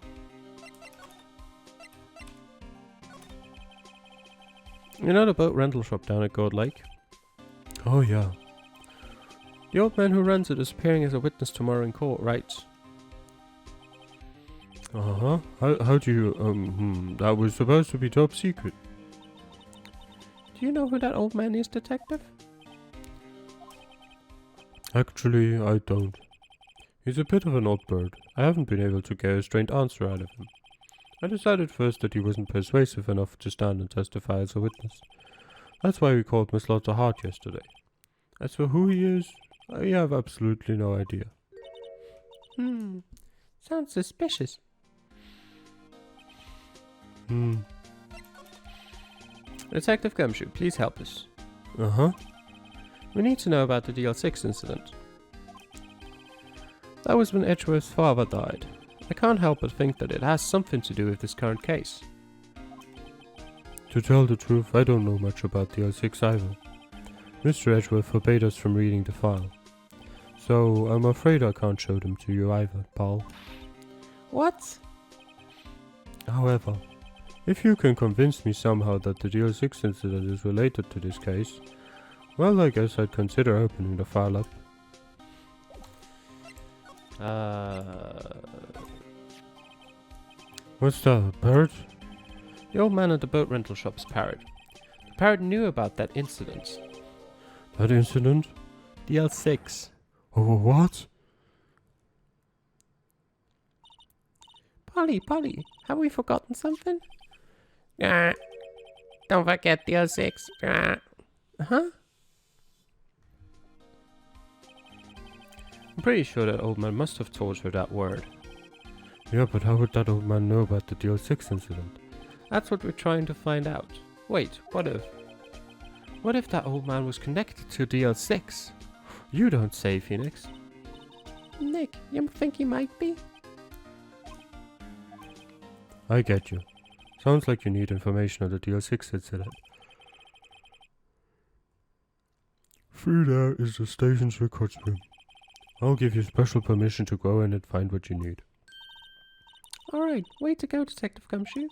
You know the boat rental shop down at Gourd Lake? Oh, yeah. The old man who runs it is appearing as a witness tomorrow in court, right? Uh-huh. How do you, that was supposed to be top secret. Do you know who that old man is, Detective? Actually, I don't. He's a bit of an odd bird. I haven't been able to get a straight answer out of him. I decided first that he wasn't persuasive enough to stand and testify as a witness. That's why we called Miss Lotta Hart yesterday. As for who he is, I have absolutely no idea. Sounds suspicious. Detective Gumshoe, please help us. Uh-huh. We need to know about the DL6 incident. That was when Edgeworth's father died. I can't help but think that it has something to do with this current case. To tell the truth, I don't know much about the L6 either. Mr. Edgeworth forbade us from reading the file. So, I'm afraid I can't show them to you either, Paul. What? However, if you can convince me somehow that the DL6 incident is related to this case, well, I guess I'd consider opening the file up. What's that, a parrot? The old man at the boat rental shop's parrot. The parrot knew about that incident. That incident? DL6. Oh, what? Polly, have we forgotten something? Don't forget the 06. Huh? I'm pretty sure that old man must have told her that word. Yeah, but how would that old man know about the DL6 incident? That's what we're trying to find out. Wait, what if? What if that old man was connected to DL6? You don't say, Phoenix. Nick, you think he might be? I get you. Sounds like you need information on the DL6 incident. Through there is the station's records room. I'll give you special permission to go in and find what you need. Alright, way to go, Detective Gumshoe.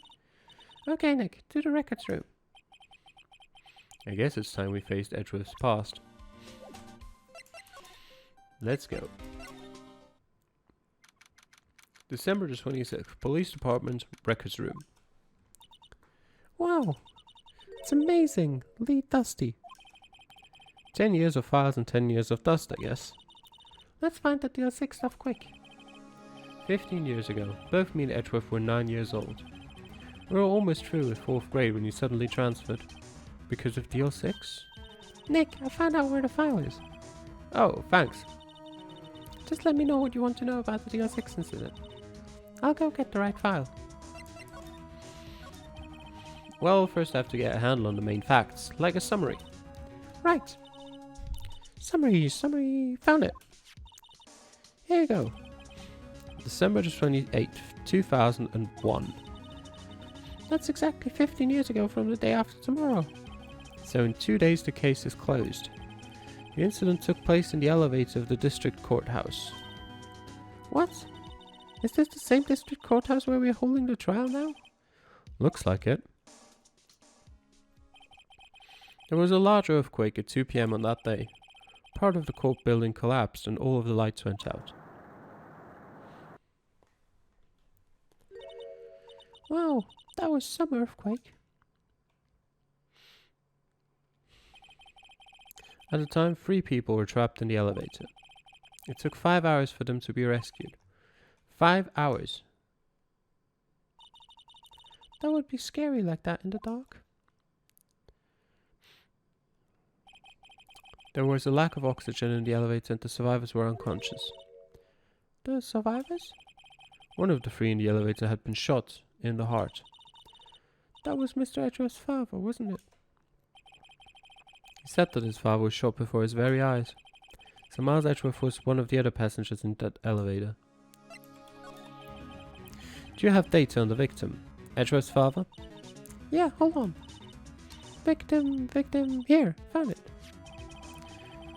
Okay, Nick, to the records room. I guess it's time we faced Edgeworth's past. Let's go. December the 26th, Police Department, Records Room. Wow, it's amazing. Lead Dusty. 10 years of files and 10 years of dust, I guess. Let's find the DL6 stuff quick. 15 years ago, both me and Edgeworth were 9 years old. We were almost through with 4th grade when you suddenly transferred. Because of DL6? Nick, I found out where the file is. Oh, thanks. Just let me know what you want to know about the DL6 incident. I'll go get the right file. Well, first I have to get a handle on the main facts, like a summary. Right. Summary. Found it. Here you go. December 28th, 2001. That's exactly 15 years ago from the day after tomorrow. So in 2 days the case is closed. The incident took place in the elevator of the district courthouse. What? Is this the same district courthouse where we're holding the trial now? Looks like it. There was a large earthquake at 2 p.m. on that day. Part of the court building collapsed and all of the lights went out. Wow, that was some earthquake. At the time, 3 people were trapped in the elevator. It took 5 hours for them to be rescued. 5 hours. That would be scary like that in the dark. There was a lack of oxygen in the elevator and the survivors were unconscious. The survivors? One of the 3 in the elevator had been shot in the heart. That was Mr. Edgeworth's father, wasn't it? He said that his father was shot before his very eyes. So Miles Edgeworth was one of the other passengers in that elevator. Do you have data on the victim? Edgeworth's father? Yeah, hold on. Victim, here, found it.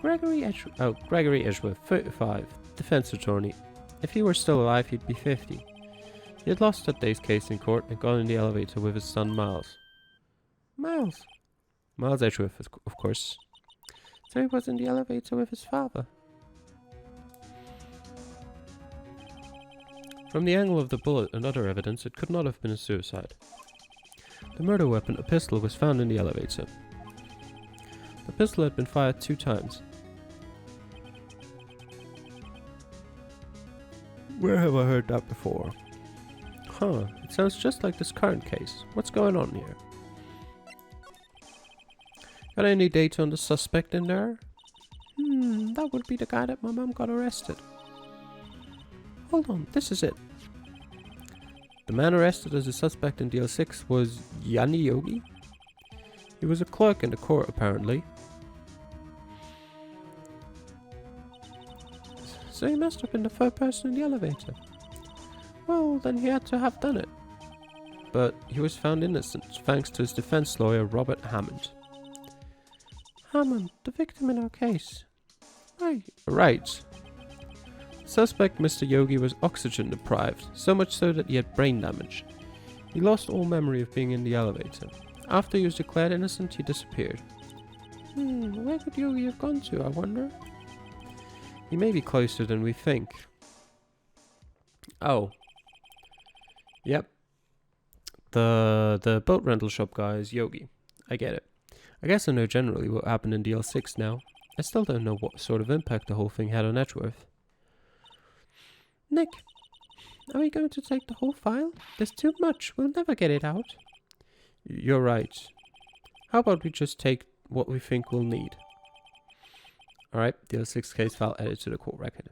Gregory Edgeworth, 35, defense attorney. If he were still alive, he'd be 50. He had lost that day's case in court and gone in the elevator with his son Miles. Miles Edgeworth, of course. So he was in the elevator with his father. From the angle of the bullet and other evidence, it could not have been a suicide. The murder weapon, a pistol, was found in the elevator. The pistol had been fired 2 times. Where have I heard that before? Huh, it sounds just like this current case. What's going on here? Got any data on the suspect in there? That would be the guy that my mom got arrested. Hold on, this is it. The man arrested as a suspect in DL6 was Yanni Yogi? He was a clerk in the court, apparently. So he must have been the 3rd person in the elevator. Well, then he had to have done it. But he was found innocent, thanks to his defense lawyer, Robert Hammond. Hammond, the victim in our case. Right. Suspect Mr. Yogi was oxygen deprived, so much so that he had brain damage. He lost all memory of being in the elevator. After he was declared innocent, he disappeared. Where could Yogi have gone to, I wonder? He may be closer than we think. Oh. Yep. The boat rental shop guy is Yogi. I get it. I guess I know generally what happened in DL6 now. I still don't know what sort of impact the whole thing had on Edgeworth. Nick, are we going to take the whole file? There's too much. We'll never get it out. You're right. How about we just take what we think we'll need? Alright, DL6 case file added to the court record.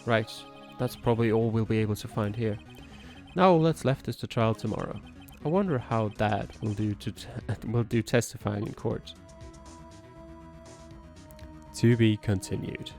Right, that's probably all we'll be able to find here. Now all that's left is the trial tomorrow. I wonder how Dad will do testifying in court. To be continued.